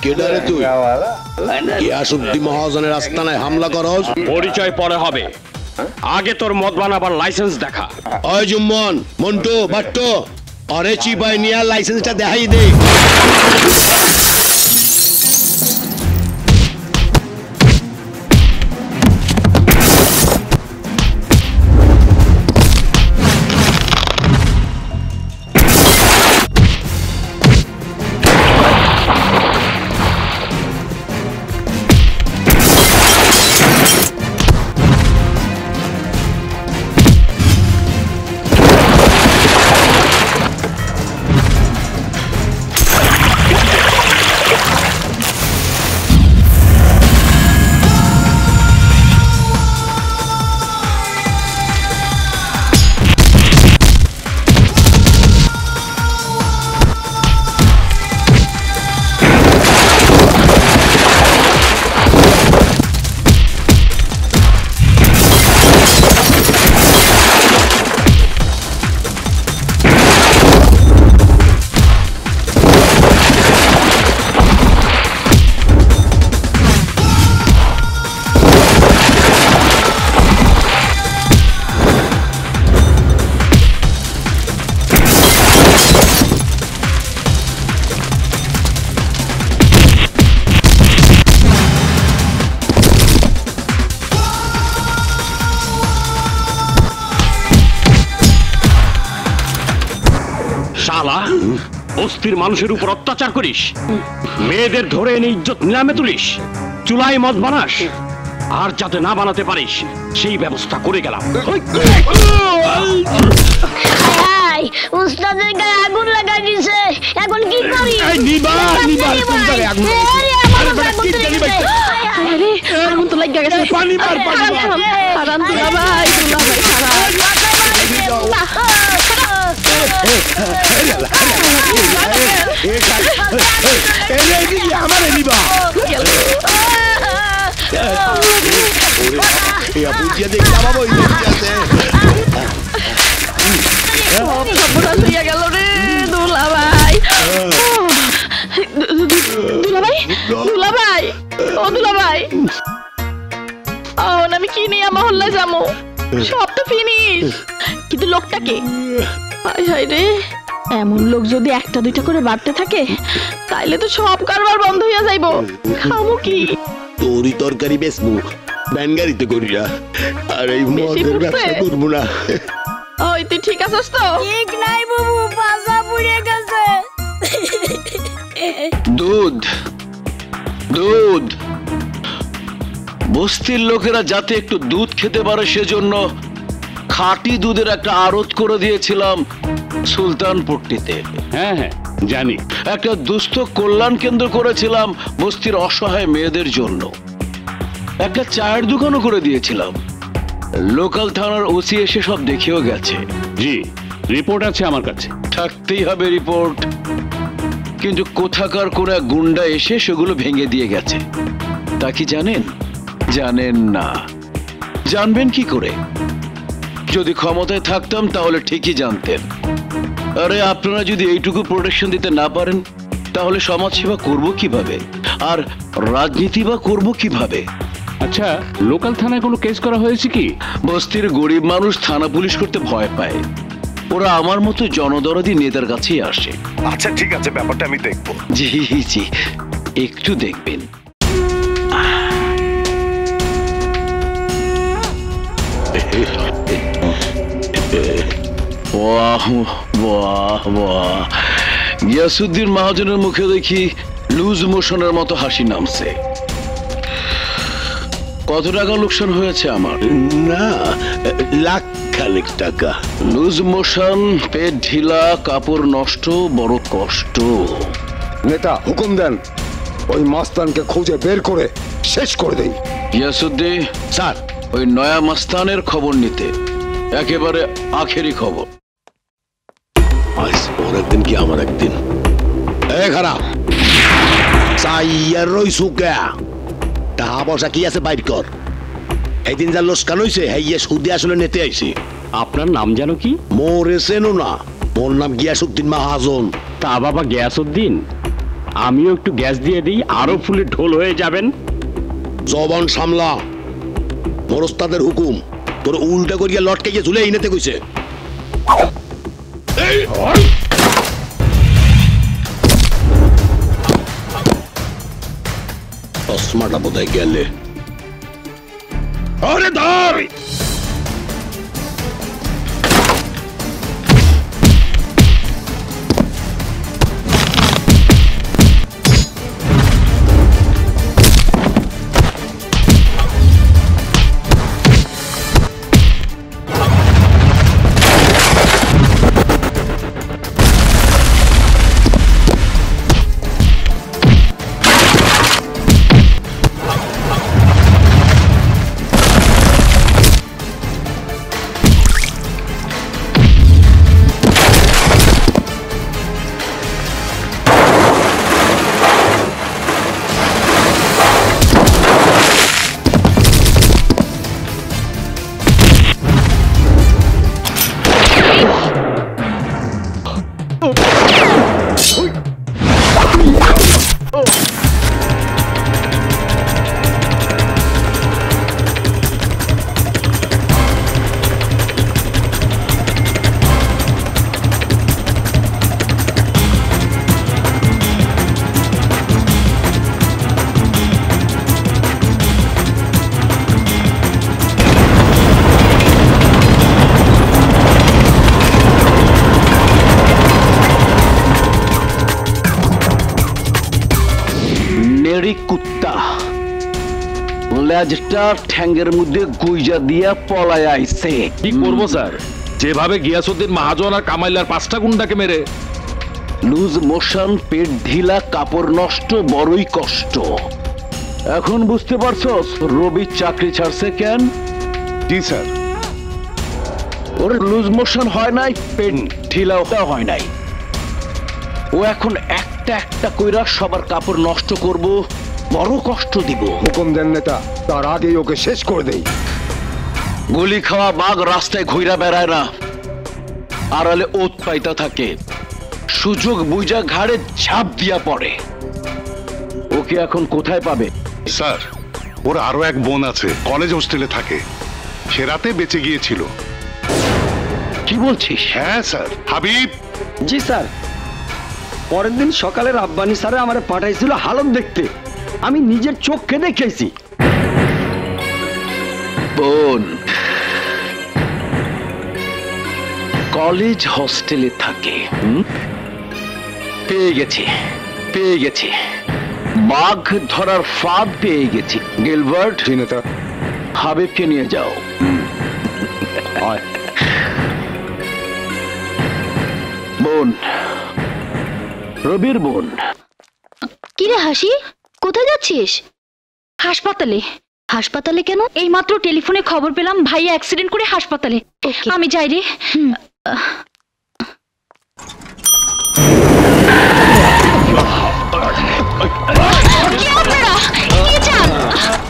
কেডারে তুই? গিয়াসউদ্দিন মহাজনের আস্তানায় হামলা করস? পরিচয় পরে হবে, আগে তোর মদ বানাবার লাইসেন্স দেখা। ওই জুম্মন, মন্টু, বাট্টো, অরে চিপাই নিয়া লাইসেন্সটা দেখাই দে। শালা, বস্তির মানুষের উপর অত্যাচার করিস, মেয়েদের ধরে এনে ইজ্জত নিলামে তুলিস, চুলাই মদ বানাস, আর যাতে না বানাতে পারিস সেই ব্যবস্থা করে গেলাম। ভাই উস্তাদের গায়ে আগুন লাগাই দিছে, এখন কি করি? আরে আগুন তো লাগা গেছে, পানি মার হারান দুলা ভাই গেল রে দুলা ভাই। দুলা ভাই, দুলা ভাই, ও দুলা ভাই, আমি কি নিয়ে মহল্লায় যাবো? সব তো ফিনিশ, কিন্তু লোকটাকে হায় হায় রে, এমন লোক যদি একটা দুইটা করে বাড়তে থাকে তাইলে তো সব কারবার বন্ধ হইয়া যাইবো। খামু কি? তোরই তরকারি বেচবো, ভ্যান গাড়িতে করি না, আর এই মদের ব্যবসা করবো না। ওই তুই ঠিক আছিস তো? ঠিক নাই বাবু, পাছা পুড়ে গেছে। দুধ দুধ, বস্তির লোকেরা যাতে একটু দুধ খেতে পারে সেজন্য খাঁটি দুধের একটা আড়ত করে দিয়েছিলাম সুলতানপট্টিতে। হ্যাঁ হ্যাঁ জানি। একটা দুস্থ কল্যাণ কেন্দ্র করেছিলাম বস্তির অসহায় মেয়েদের জন্য। একটা চায়ের দোকানও করে দিয়েছিলাম। লোকাল থানার ওসি এসে সব দেখেও গেছে। জি, রিপোর্ট আছে আমার কাছে। থাকতেই হবে রিপোর্ট, কিন্তু কোথাকার কোন এক গুন্ডা এসে সেগুলো ভেঙে দিয়ে গেছে। তা কি জানেন? জানেন না। জানবেন কি করে? যদি ক্ষমতায় থাকতাম তাহলে ঠিকই জানতেন। আরে আপনারা যদি এইটুকু প্রোটেকশন দিতে না পারেন তাহলে সমাজ সেবা করবো কিভাবে, আর রাজনীতি বা করবো কিভাবে? আচ্ছা, লোকাল থানায় কোনো কেস করা হয়েছে কি? বস্তির গরিব মানুষ থানা পুলিশ করতে ভয় পায়, ওরা আমার মতো জনদরদি নেতার কাছেই আসে। আচ্ছা ঠিক আছে, ব্যাপারটা আমি দেখবো। জি জি, একটু দেখবেন। বাহ বাহ বাহ, গিয়াসউদ্দিন মহাজনের মুখে দেখি লুজ মোশনের মতো হাসি নামছে। কত টাকা লোকসান হয়েছে আমার? না, লাখ খানেক টাকা। লুজ মোশন, পেট ঢিলা, কাপড় নষ্ট, বড় কষ্ট। নেতা হুকুম দেন, ওই মাস্তানকে খুঁজে বের করে শেষ করে দেই। গিয়াসউদ্দিন স্যার, ওই নয়া মাস্তানের খবর নিতে, একেবারে আখেরি খবর। আজ ওর একদিন কি আমার একদিন। খারাপ চাইয়ার রইছু কে? টাকা পয়সা কি আছে বাইর কর। এইদিন যা লোসকান হইছে হেইয়া সুদে আসলে নেতে আইছি। আপনার নাম জানো কি? মোরে চেনো না? মোর নাম গিয়াসউদ্দিন মাহাজন। তা বাবা গিয়াসউদ্দিন, আমিও একটু গ্যাস দিয়ে দিই, আরো ফুলে ঢোল হয়ে যাবেন। জবান সামলা, মোর ওস্তাদের হুকুম। তোর উল্টা করিয়া লটকে গিয়ে ঝুলে ইনেতে কইছে। চশমাটা বোধহয় গেলে। আরে ধর! কুত্তা লেজটা ঠ্যাঙ্গের মধ্যে গুইজা দিয়া পলায় আইছে। কি করবো স্যার? যেভাবে গিয়াসউদ্দিন মহাজন আর কামাইলার 5টা গুন্ডাকে মেরে। লুজ মোশন, পেট ঢিলা, কাপড় নষ্ট, বড়ই কষ্ট। এখন বুঝতে পারছস রবি চাকরি ছাড়ছে কেন? জি স্যার। ওর লুজ মোশন হয় নাই, পেট ঢিলাও হয় নাই। ও এখন একটা একটা কইরা সবার কাপড় নষ্ট করব, বড় কষ্ট দিব। হুকুম দেন নেতা, তার আগেই ওকে শেষ করে দেই। গুলি খাওয়া বাঘ রাস্তায় ঘুরা বেড়ায় না, আড়ালে ওত পাইতা থাকে। সুযোগ বুঝা ঘাড়ে ঝাঁপ দিয়া পড়ে। ওকে এখন কোথায় পাবে? স্যার, ওর আরো এক বোন আছে, কলেজ হোস্টেলে থাকে। সে রাতে বেঁচে গিয়েছিল। কি বলছিস? হ্যাঁ স্যার। হাবিব। জি স্যার। পরের দিন সকালে রাব্বানি স্যারে আমার পাঠাইছিল হালত দেখতে, আমি নিজের চোখে দেখেছি। বোন কলেজ হোস্টেলে থাকে। পেয়ে গেছি, পেয়ে গেছি, বাঘ ধরার ফাঁদ পেয়ে গেছি। গিলবার্ট, নেতা, হাবিবকে নিয়ে যাও। বোন, রবির বোন। কিরে হাসি, কোথায় যাচ্ছিস? হাসপাতালে। হাসপাতালে কেন? এইমাত্র টেলিফোনে খবর পেলাম ভাইয়া অ্যাক্সিডেন্ট করে হাসপাতালে। আমি যাই রে।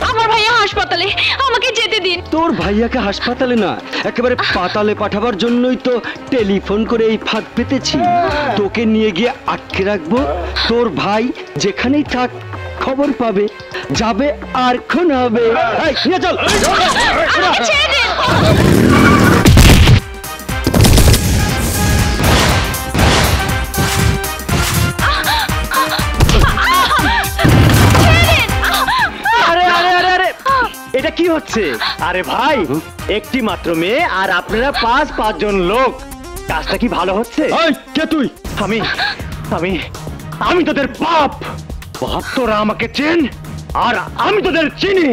আমার ভাইয়া হাসপাতালে, আমাকে যেতে দিন। তোর ভাইয়াকে হাসপাতালে না, একেবারে পাতালে পাঠাবার জন্যই তো টেলিফোন করে এই ফাঁদ পেতেছি। তোকে নিয়ে গিয়ে আটকে রাখবো, তোর ভাই যেখানেই থাক খবর পাবে, যাবে আর খুন হবে। এই, নিয়ে চল। এটা কি হচ্ছে? আরে ভাই, একটি মাত্র মেয়ে আর আপনারা 5 জন লোক, কাজটা কি ভালো হচ্ছে? কে তুই? আমি তোদের বাপ। বাপ, তোরা আমাকে চেন আর আমি তোদের চিনি।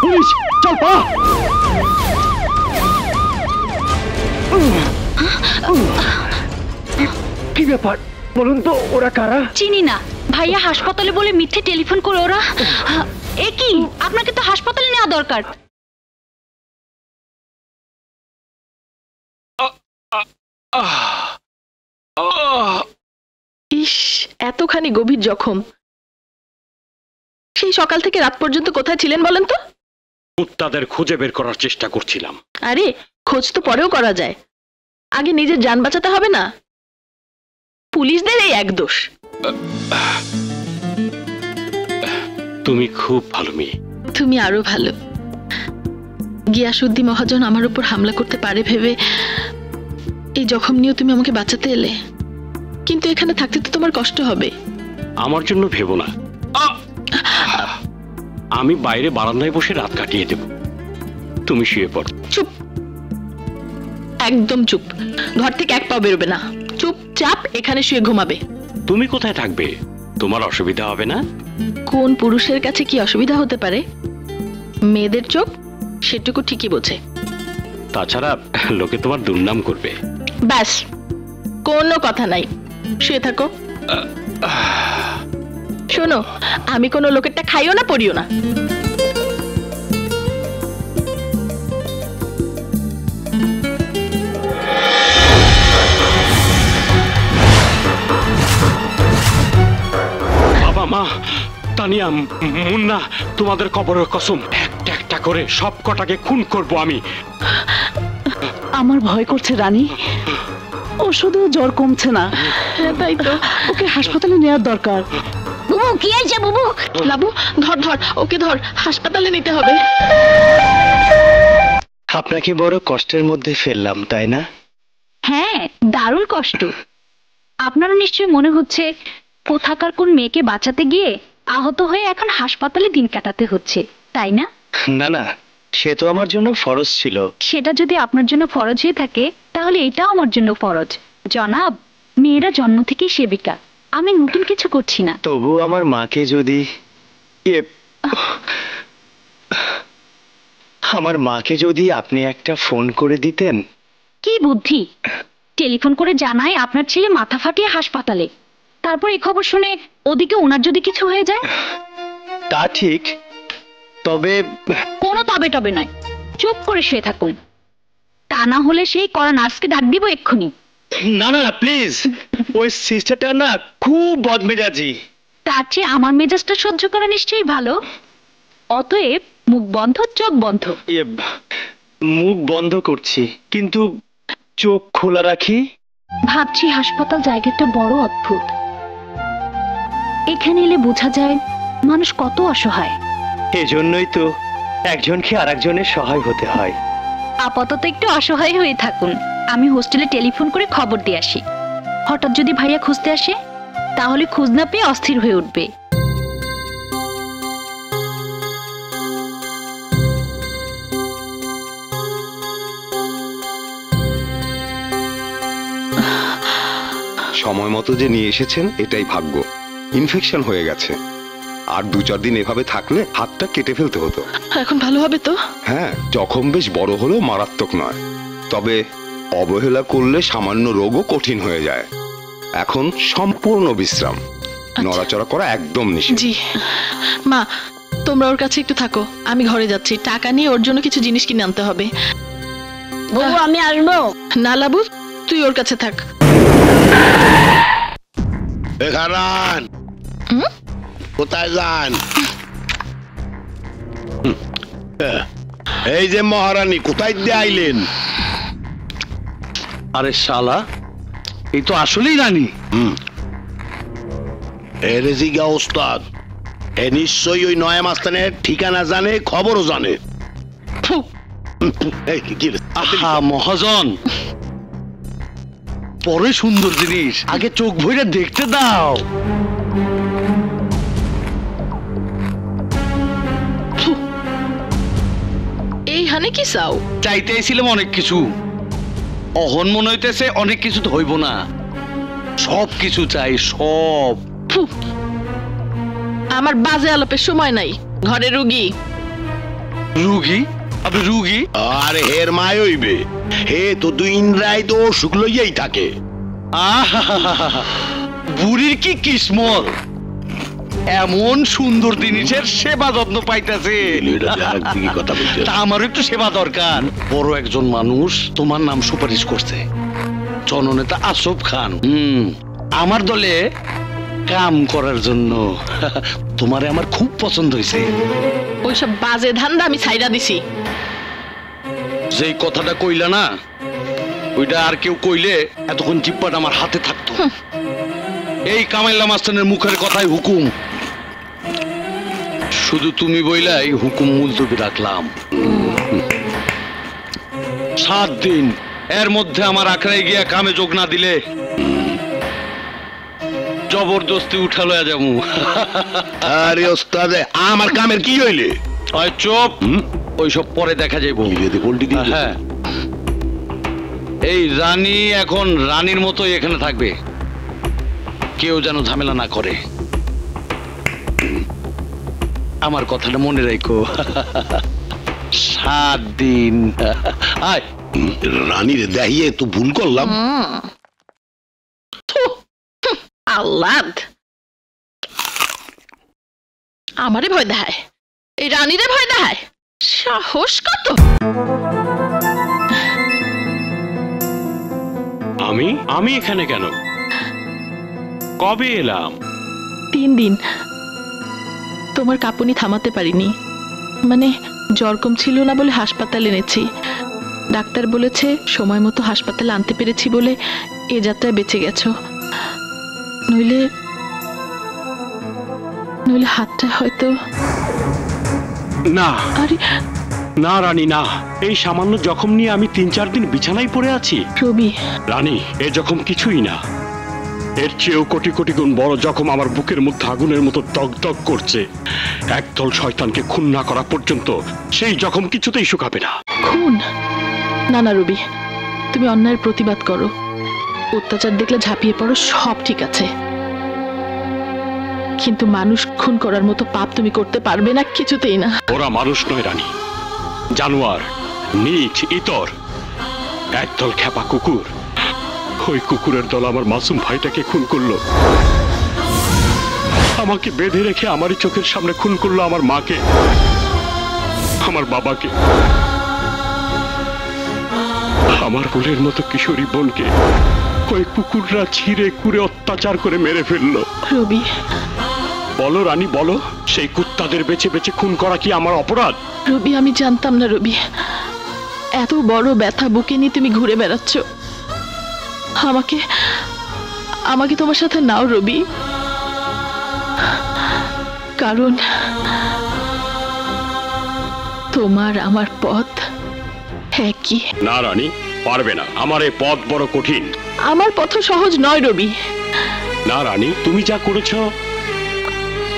পুলিশ, চল পা। কি ব্যাপার বলুন তো, ওরা কারা? চিনি না। ভাইয়া হাসপাতালে বলে মিথ্যে টেলিফোন করে ওরা। এ কি, আপনাকে তো হাসপাতালে নেওয়া দরকার। ইস, এতখানি গভীর জখম। সেই সকাল থেকে রাত পর্যন্ত কোথায় ছিলেন বলেন তো? কুত্তাদের খুঁজে বের করার চেষ্টা করছিলাম। আরে, খোঁজ তো পরেও করা যায়, আগে নিজের জান বাঁচাতে হবে না? পুলিশদের এই এক দোষ। তুমি খুব ভালো মেয়ে। তুমি আরো ভালো। গিয়াসউদ্দিন মহাজন আমার উপর হামলা করতে পারে ভেবে এই জখম নিয়েও তুমি আমাকে বাঁচাতে এলে, কিন্তু এখানে থাকতে তো তোমার কষ্ট হবে। আমার জন্য ভেবো না, আমি বাইরে বারান্দায় বসে রাত কাটিয়ে দেব। তুমি শুয়ে পড়ো। চুপ, একদম চুপ। ঘর থেকে এক পা বেরোবে না, চুপচাপ এখানে শুয়ে ঘুমাবে। তুমি কোথায় থাকবে? তোমার অসুবিধা হবে না? কোন পুরুষের কাছে কি অসুবিধা হতে পারে? মেয়েদের চোখ সেটুকু ঠিকই বোঝে। তাছাড়া লোকে তোমার দুর্নাম করবে। ব্যাস, কোনো কথা নাই, শুয়ে থাকো। শোনো, আমি কোনো লোকেরটা খাইও না, পড়িও না। বাবা, মা, তানিয়া, মুন্না, তোমাদের কবরের কসম, একটা একটা করে সব কটাকে খুন করব আমি। আমার ভয় করছে রানী। ও শুধু জ্বর কমছে না, তাই তো ওকে হাসপাতালে নেওয়ার দরকার। বুবু কি হয়েছে বুবু? লাবু ধর ধর, ওকে ধর, হাসপাতালে নিতে হবে। আপনাকে বড় কষ্টের মধ্যে ফেললাম, তাই না? হ্যাঁ, দারুণ কষ্ট। আপনারা নিশ্চয়ই মনে হচ্ছে কোথাকার কোন মেয়েকে বাঁচাতে গিয়ে আহত হয়ে এখন হাসপাতালে দিন কাটাতে হচ্ছে, তাই না? না না, সে তো আমার জন্য ফরজ ছিল। সেটা যদি আপনার জন্য ফরজ হয়ে থাকে তাহলে এটাও আমার জন্য ফরজ। জনাব, মেয়েরা জন্ম থেকেই সেবিকা, আমি নতুন কিছু করছি না। তবু আমার মাকে যদি আমার মাকে যদি আপনি একটা ফোন করে দিতেন। কি বুদ্ধি! টেলিফোন করে জানাই আপনার ছেলে মাথা ফাটিয়ে হাসপাতালে, তারপর এই খবর শুনে ওদিকে ওনার যদি কিছু হয়ে যায়। তা ঠিক, তবে কোনো তবে টবে নয়, চুপ করে শুয়ে থাকুন। তা না হলে সেই কড়া নার্সকে ডাক দিব এক্ষুনি। না না না, প্লিজ। ওই সিস্টারটা না খুব বদমেজাজি। তার চেয়ে আমার মেজাজটা সহ্য করা নিশ্চয়ই ভালো। অতএব মুখ বন্ধ, চোখ বন্ধ। মুখ বন্ধ করছি, কিন্তু চোখ খোলা রাখি। ভাবছি হাসপাতাল জায়গাটা বড় অদ্ভুত। এখানে এলে বোঝা যায় মানুষ কত অসহায়। এজন্যই তো একজনকে আরেকজনের সহায় হতে হয়। আপাতত একটু অসহায় হয়ে থাকুন, আমি হোস্টেলে টেলিফোন করে খবর দিয়ে আসি। হঠাৎ যদি ভাইয়া খুঁজতে আসে তাহলে খোঁজ না পেয়ে অস্থির হয়ে উঠবে। সময় মতো যে নিয়ে এসেছেন এটাই ভাগ্য। ইনফেকশন হয়ে গেছে, আর 2-4 দিন এভাবে থাকলে হাতটা কেটে ফেলতে হতো। এখন ভালো হবে তো? হ্যাঁ, জখম বেশ বড় হলেও মারাত্মক নয়, তবে অবহেলা করলে সামান্য রোগও কঠিন হয়ে যায়। এখন সম্পূর্ণ বিশ্রাম, নড়াচড়া করা একদম নিষেধ। জি মা, তোমরা ওর কাছে একটু থাকো, আমি ঘরে যাচ্ছি। টাকা নিয়ে ওর জন্য কিছু জিনিস কিনে আনতে হবে। বুবু আমি আসবো না লাবু, তুই ওর কাছে থাক। কোথায় যান? এই যে মহারানী, কোথায় দিয়ে আইলেন? আরে শালা, এই তো আসলেই রানী। এরেজিগা ওস্তাদ, এ নিশ্চয়ই ওই নয়া মাস্তানের ঠিকানা জানে, খবরও জানে। আহা মহাজন, পরে সুন্দর জিনিস, আগে চোখ ভরে দেখতে দাও। এইখানে কি চাও? চাইতেছিলাম অনেক কিছু, অহন মনে হইতেছে অনেক কিছু তো হইব না, সব কিছু চাই, সব। আমার বাজে আলাপের সময় নাই, ঘরে রুগী। রুগী? আপনি রুগী? আরে হের মায় হইবে, হে তো দিন রায় তো অসুখ লইয়াই থাকে। বুড়ির কি কিসমত, এমন সুন্দর জিনিসের সেবা যত্ন পাইতেছে। আমার একটু সেবা দরকার। বড় একজন মানুষ তোমার নাম সুপারিশ করছে, জননেতা আশরাফ খান। আমার দলে কাম করার জন্য। তোমারে আমার খুব পছন্দ হয়েছে। ওইসব বাজে ধান্দা আমি ছাইরা দিছি। যেই কথাটা কইলা না, ওইটা আর কেউ কইলে এতক্ষণ জিব্বাটা আমার হাতে থাকতো। এই কামাইল্লা মাস্তানের মুখের কথাই হুকুম, শুধু তুমি বইলাই হুকুম মুলতবি রাখলাম। 7 দিন, এর মধ্যে আমার আখড়ায় গিয়া কামে যোগ না দিলে জবরদস্তি উঠা লয়া যাবো। আরে ওস্তাদে, আমার কামের কি হইলে? চুপ, ওইসব পরে দেখা যাইবো। হ্যাঁ, এই রানী এখন রানীর মতোই এখানে থাকবে, কেউ যেন ঝামেলা না করে। আমার কথাটা মনে রাখো। 7 দিন। রানীর দেখিয়ে তো ভুল করলাম। আল্লাদ, আমারে ভয় দেখায়, এই রানীরে ভয় দেখায়, সাহস কত! আমি এখানে কেন? কবে এলাম? 3 দিন। তোমার কাঁপুনি থামাতে পারিনি, মানে জ্বর কম ছিল না বলে হাসপাতালে এনেছি। ডাক্তার বলেছে সময় মতো হাসপাতালে আনতে পেরেছি বলে এ যাত্রায় বেঁচে গেছো, নইলে নইলে হাতটা হয়তো। না আরে না রানী না, এই সামান্য জখম নিয়ে আমি 3-4 দিন বিছানায় পড়ে আছি। রবি রানী, এ জখম কিছুই না, এর চেয়েও কোটি কোটি গুণ বড় জখম আমার বুকের মধ্যে আগুনের মতো দগদগ করছে। একদল শয়তানকে খুন না করা পর্যন্ত সেই জখম কিছুতেই শুকাবে না। খুন? না না রবি, তুমি অন্যায়ের প্রতিবাদ করো, অত্যাচার দেখলে ঝাঁপিয়ে পড়ো, সব ঠিক আছে, কিন্তু মানুষ খুন করার মতো পাপ তুমি করতে পারবে না, কিছুতেই না। ওরা মানুষ নয় রানী, জানোয়ার, নীচ, ইতর, একদল খেপা কুকুর। ওই কুকুরের দল আমার মাসুম ভাইটাকে খুন করলো, আমাকে বেঁধে রেখে আমারই চোখের সামনে খুন করলো আমার মাকে, আমার বাবাকে, আমার ফুলের মতো কিশোরী বোনকে ওই কুকুররা ছিঁড়ে কুড়ে অত্যাচার করে মেরে ফেললো। রবি বলো রানী বলো, সেই কুত্তাদের বেছে বেছে খুন করা কি আমার অপরাধ? রবি আমি জানতাম না রবি, এত বড় ব্যথা বুকে নিয়ে তুমি ঘুরে বেড়াচ্ছ। আমাকে আমাকে তোমার সাথে নাও রবি, কারণ তোমার আমার পথ একই। না রানী, পারবে না, আমার এই পথ বড় কঠিন। আমার পথ সহজ নয় রবি। না রানী, তুমি যা করেছো,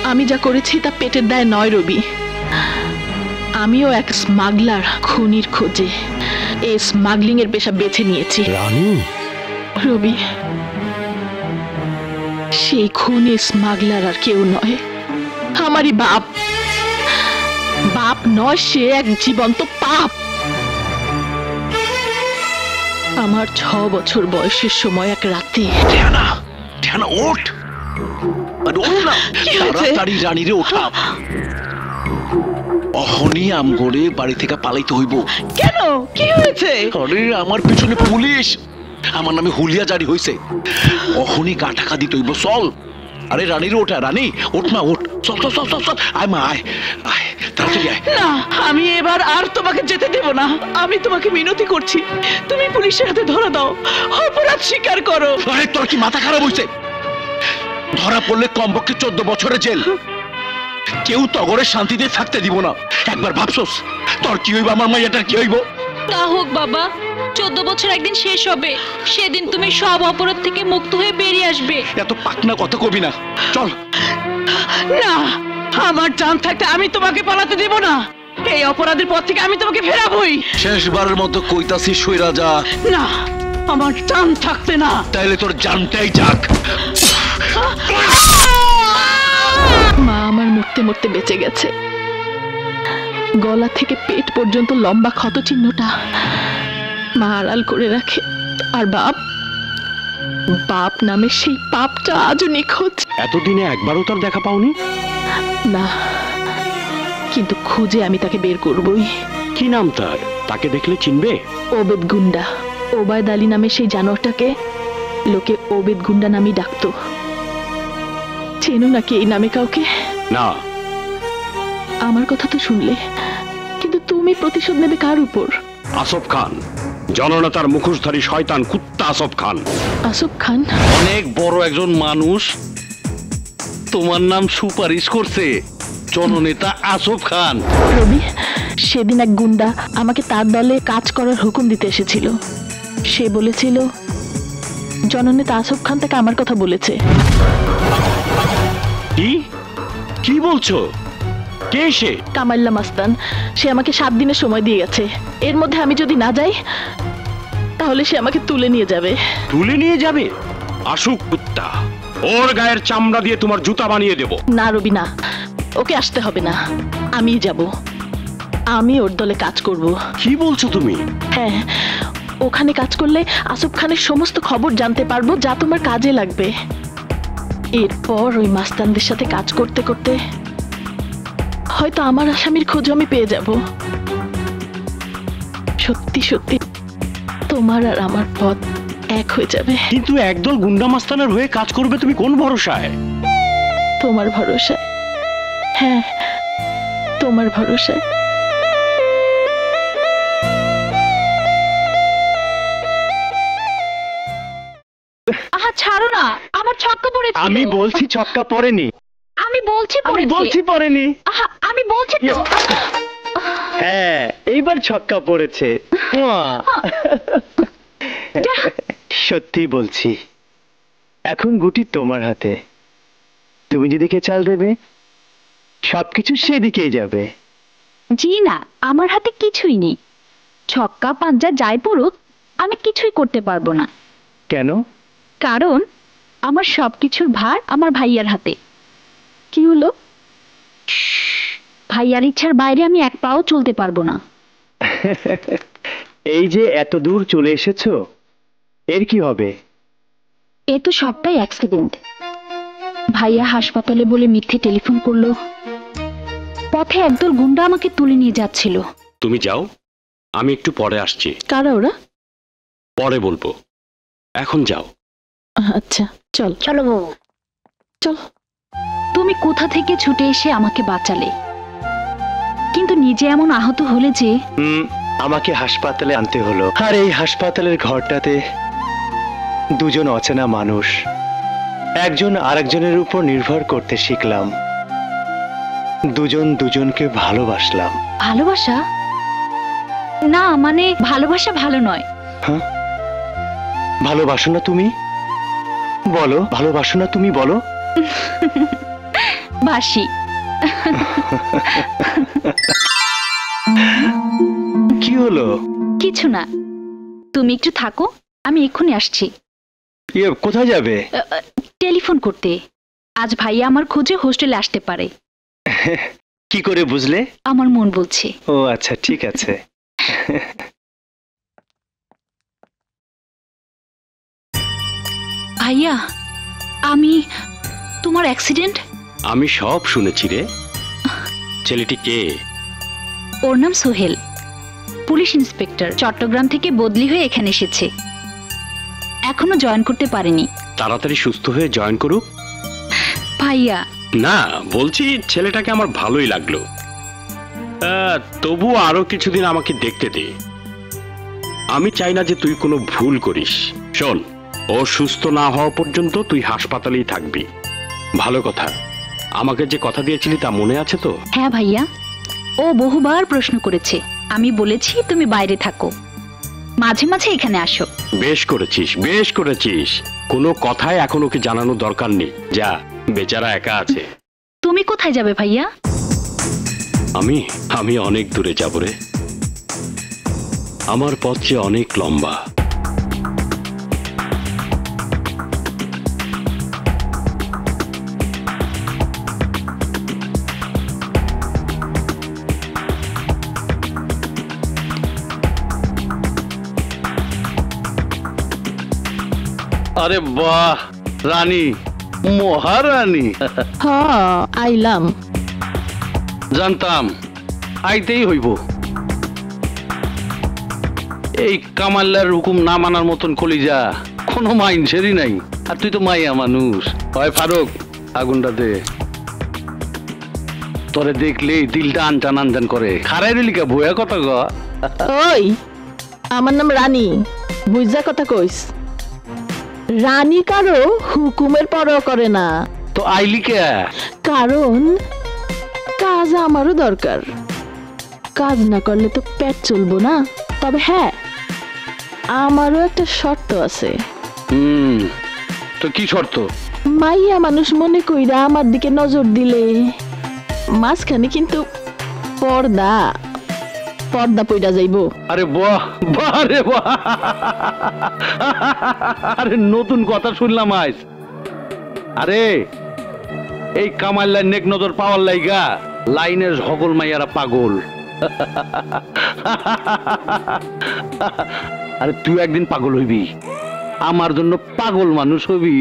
আমি যা করেছি তা পেটের দায় নয় রবি। আমিও এক স্মাগলার, খুনির খোঁজে এই স্মাগলিং এর পেশা বেছে নিয়েছি। রানী রবি, সেই খুনি স্মাগলার আর কেউ নয়, আমারই বাপ। বাপ নয়, সে এক জীবন্ত পাপ। আমার 6 বছর বয়সের সময় এক রাতে। ওঠ, তাড়াতাড়ি রানীরে ওঠা, অহনি আমগরে বাড়ি থেকে পালাইতে হইব। কেন, কি হয়েছে? আরে আমার পিছনে পুলিশ, আমার নামে হুলিয়া জারি হইছে, অহনি গা টাকা দিতে হইব, চল। আরে রানীরে ওঠা, রানী ওঠ মা, ওঠ, চল চল চল চল চল, আয় মা, আয় আয়, তাড়াতাড়ি আয়। না, আমি এবার আর তোমাকে যেতে দেব না। আমি তোমাকে মিনতি করছি, তুমি পুলিশের হাতে ধরা দাও, অপরাধ স্বীকার করো। আরে তোর কি মাথা খারাপ হইছে? ধরা পড়লে কমপক্ষে 14 বছরের জেল, কেউ তগরে শান্তিতে থাকতে দিব না। একবার ভাবছস তোর কি হইব, আমার মাইয়াটার কি হইব? তা হোক বাবা, 14 বছর একদিন শেষ হবে, সেদিন তুমি সব অপরাধ থেকে মুক্ত হয়ে বেরিয়ে আসবে। এত পাকনা কথা কবি না, চল। না, আমার জান থাকতে আমি তোমাকে পালাতে দেব না। এই অপরাধের পর থেকে আমি তোমাকে ফেরাবই। শেষবারের মতো কইতাছি সইরা যা। না, আমার জান থাকতে না। তাইলে তোর জানটাই যাক। মা আমার মরতে মরতে বেঁচে গেছে, গলা থেকে পেট পর্যন্ত লম্বা ক্ষত চিহ্নটা মা আড়াল করে রাখে। আর বাপ, বাপ নামে সেই পাপটা আজও নিখোঁজ। এতদিনে একবারও তার দেখা পাওনি? না, কিন্তু খুঁজে আমি তাকে বের করবই। কি নাম তার? তাকে দেখলে চিনবে? ওবেদ গুন্ডা। ওবায়দ আলী নামে সেই জানোয়ারটাকে লোকে ওবেদ গুন্ডা নামই ডাকতো। চেনো নাকি এই নামে কাউকে? না। আমার কথা তো শুনলে, কিন্তু তুমি প্রতিশোধ নেবে কার উপর? আসফ খান, জননেতার মুখোশধারী শয়তান কুত্তা আসফ খান। আসফ খান অনেক বড় একজন মানুষ তোমার নাম সুপারিশ করছে, জননেতা আসফ খান। রবি, সেদিন এক গুন্ডা আমাকে তার দলে কাজ করার হুকুম দিতে এসেছিল। সে বলেছিল জননেতা আসফ খান তাকে আমার কথা বলেছে। কি কি বলছো? কে সে? কামাইল্লা মাস্তান। সে আমাকে 7 দিনের সময় দিয়ে গেছে, এর মধ্যে আমি যদি না যাই তাহলে সে আমাকে তুলে নিয়ে যাবে। তুলে নিয়ে যাবে? আসুক কুত্তা, ওর গায়ের চামড়া দিয়ে তোমার জুতা বানিয়ে দেব। না রবি না, ওকে আসতে হবে না, আমি যাব। আমি ওর দলে কাজ করব। কি বলছো তুমি? হ্যাঁ, ওখানে কাজ করলে আসফ খানের সমস্ত খবর জানতে পারবো, যা তোমার কাজে লাগবে। এরপর ওই মাস্তানদের সাথে কাজ করতে করতে হয়তো আমার আসামির খোঁজ আমি পেয়ে যাব। সত্যি সত্যি তোমার আর আমার পথ এক হয়ে যাবে। কিন্তু একদল গুন্ডা মাস্তানের হয়ে কাজ করবে তুমি কোন ভরসায়? তোমার ভরসায়। হ্যাঁ, তোমার ভরসায়। আহা ছাড়ো না, আমার ছক্কা পড়েছে। আমি বলছি ছক্কা পড়েনি। আমি বলছি আমি বলছি পড়েনি। আহা আমি বলছি তো। হ্যাঁ এইবার ছক্কা পড়েছে। সত্যি বলছি, এখন গুটি তোমার হাতে। তুমি যেদিকে চাল দেবে সবকিছু সেদিকেই যাবে। জি না, আমার হাতে কিছুই নেই। ছক্কা পাঞ্জা যাই পড়ুক, আমি কিছুই করতে পারবো না। কেন? কারণ আমার সবকিছুর ভার আমার ভাইয়ার হাতে। কি হলো? ভাইয়ার ইচ্ছার বাইরে আমি এক পাও চলতে পারবো না। এই যে এত দূর চলে এসেছো, এর কি হবে? এ তো সবটাই অ্যাক্সিডেন্ট। ভাইয়া হাসপাতালে বলে মিথ্যে টেলিফোন করলো। পথে একদল গুন্ডা আমাকে তুলে নিয়ে যাচ্ছিল। তুমি যাও, আমি একটু পরে আসছি। কারা ওরা? পরে বলবো, এখন যাও। আচ্ছা চল। চলো বাবু চল। তুমি কোথা থেকে ছুটে এসে আমাকে বাঁচালে, কিন্তু নিজে এমন আহত হলে যে। আমাকে হাসপাতালে আনতে হলো। আর এই হাসপাতালের ঘরটাতে দুজন অচেনা মানুষ একজন আরেকজনের উপর নির্ভর করতে শিখলাম। দুজন দুজনকে ভালোবাসলাম। ভালোবাসা? না মানে ভালোবাসা ভালো নয়। হ্যাঁ, ভালোবাসো না তুমি? বলো, ভালোবাসো না তুমি? বলো। বাসি। কি হলো? কিছু না, তুমি একটু থাকো, আমি এক্ষুনি আসছি। কোথায় যাবে? টেলিফোন করতে। আজ ভাইয়া আমার খোঁজে হোস্টেলে আসতে পারে। কি করে বুঝলে? আমার মন বলছে। ও আচ্ছা, ঠিক আছে। ভাইয়া, আমি তোমার অ্যাক্সিডেন্ট। আমি সব শুনেছি রে। ছেলেটি কে? ওর নাম সোহেল, পুলিশ ইন্সপেক্টর। চট্টগ্রাম থেকে বদলি হয়ে এখানে এসেছে, এখনো জয়েন করতে পারেনি। তাড়াতাড়ি সুস্থ হয়ে জয়েন করুক। ভাইয়া না, বলছি ছেলেটাকে আমার ভালোই লাগলো। তবু আরো কিছুদিন আমাকে দেখতে দে। আমি চাই না যে তুই কোনো ভুল করিস। শোন, ও সুস্থ না হওয়া পর্যন্ত তুই হাসপাতালেই থাকবি। ভালো কথা, আমাকে যে কথা দিয়েছিলি তা মনে আছে তো? হ্যাঁ ভাইয়া, ও বহুবার প্রশ্ন করেছে। আমি বলেছি তুমি বাইরে থাকো, মাঝে মাঝে এখানে আসো। বেশ করেছিস, বেশ করেছিস। কোনো কথাই এখন ওকে জানানোর দরকার নেই। যা, বেচারা একা আছে। তুমি কোথায় যাবে ভাইয়া? আমি অনেক দূরে যাব রে। আমার পথ যে অনেক লম্বা। আরে বাহ, রানী, মহারানী। হ্যাঁ আইলাম। জানতাম আইতেই হইব। এই কামাল্লার হুকুম না মানার মতন কলিজা কোনো মাইন্সেরই নাই। আর তুই তো মাইয়া মানুষ। হয় ফারুক, আগুনটা দে। তোরে দেখলেই দিলটা আনটান আনটান করে। খারাই রেলিকা ভুয়া কথা গ। ওই, আমার নাম রানী, বুঝা কথা কইস। রানী কারো হুকুমের পরোয়া করে না। তো আইলি কে? কারণ কাজ আমারও দরকার। কাজ না করলে তো পেট চলবো না। তবে হ্যাঁ, আমারও একটা শর্ত আছে। তো কি শর্ত? মাইয়া মানুষ মনে কইরা আমার দিকে নজর দিলে মাঝখানে কিন্তু পর্দা পইরা যাইব। আরে বাহ, বাহ রে বাহ। আরে নতুন কথা শুনলাম আজ। আরে এই কামাল্লার নেক নজর পাওয়ার লাইগা লাইনের সকল মাইয়ারা পাগল। আরে তুই একদিন পাগল হইবি, আমার জন্য পাগল মানুষ হবি।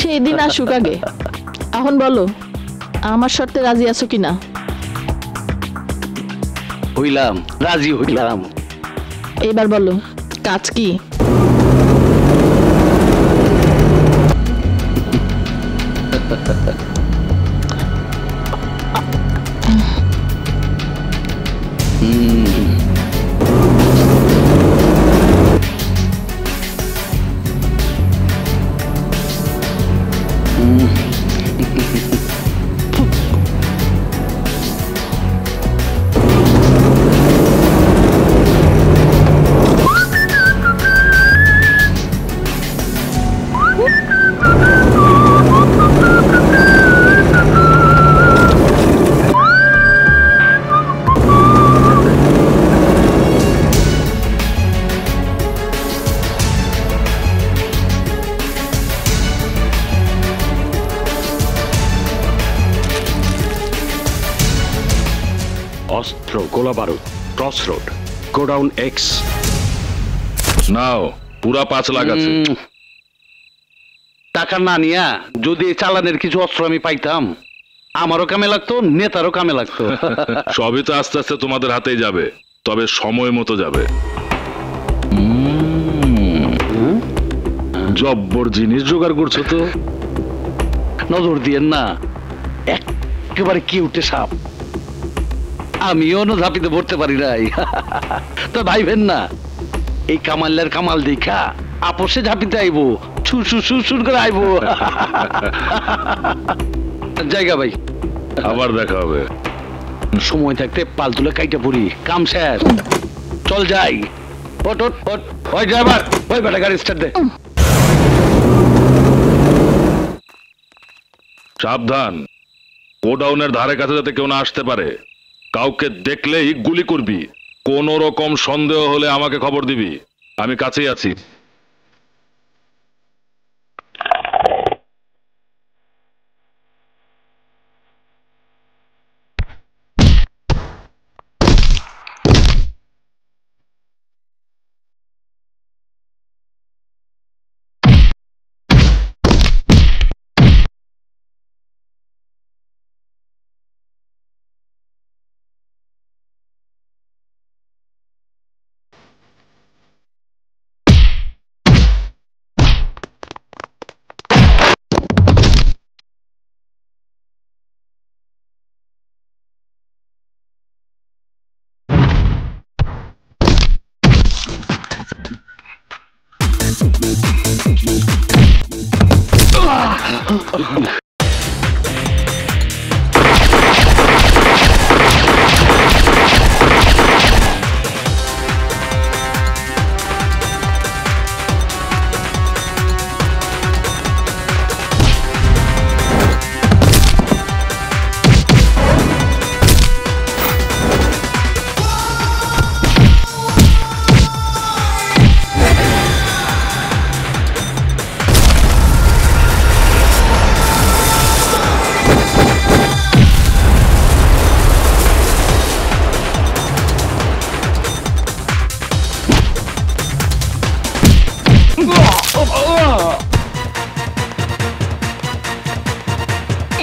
সেই দিন আসুক আগে। এখন বলো, আমার শর্তে রাজি আছো কিনা? হইলাম, রাজি হইলাম। এবার বলো, কাজ কি? অস্ত্র, গোলা বারুদ, ক্রস রোড, গোডাউন এক্স। নাও পুরা 5 লাখ আছে। টাকা না নিয়া যদি চালানের কিছু অস্ত্র আমি পাইতাম, আমারও কামে লাগতো, নেতারও কামে লাগতো। সবই তো আস্তে আস্তে তোমাদের হাতেই যাবে, তবে সময় মতো যাবে। জব্বর জিনিস জোগাড় করছো তো। নজর দিয়েন না, একেবারে কিউটে সাপ। আমিও না ঝাঁপিতে পড়তে পারি নাই। তো ভাইবেন না, এই কামাল্লার কামাল দেখা আপোষে ঝাঁপিতে আইবো, সুর করে আইবো। জায়গা ভাই, আবার দেখা হবে। সময় থাকতে পালতুলে কাইটা পড়ি, কাম শেষ, চল যাই। ওট ওট ওট, ওই ড্রাইভার, ওই বেটা গাড়ি স্টার্ট দে। সাবধান, গোডাউনের ধারে কাছে যাতে কেউ না আসতে পারে। কাউকে দেখলেই গুলি করবি। কোন রকম সন্দেহ হলে আমাকে খবর দিবি, আমি কাছেই আছি।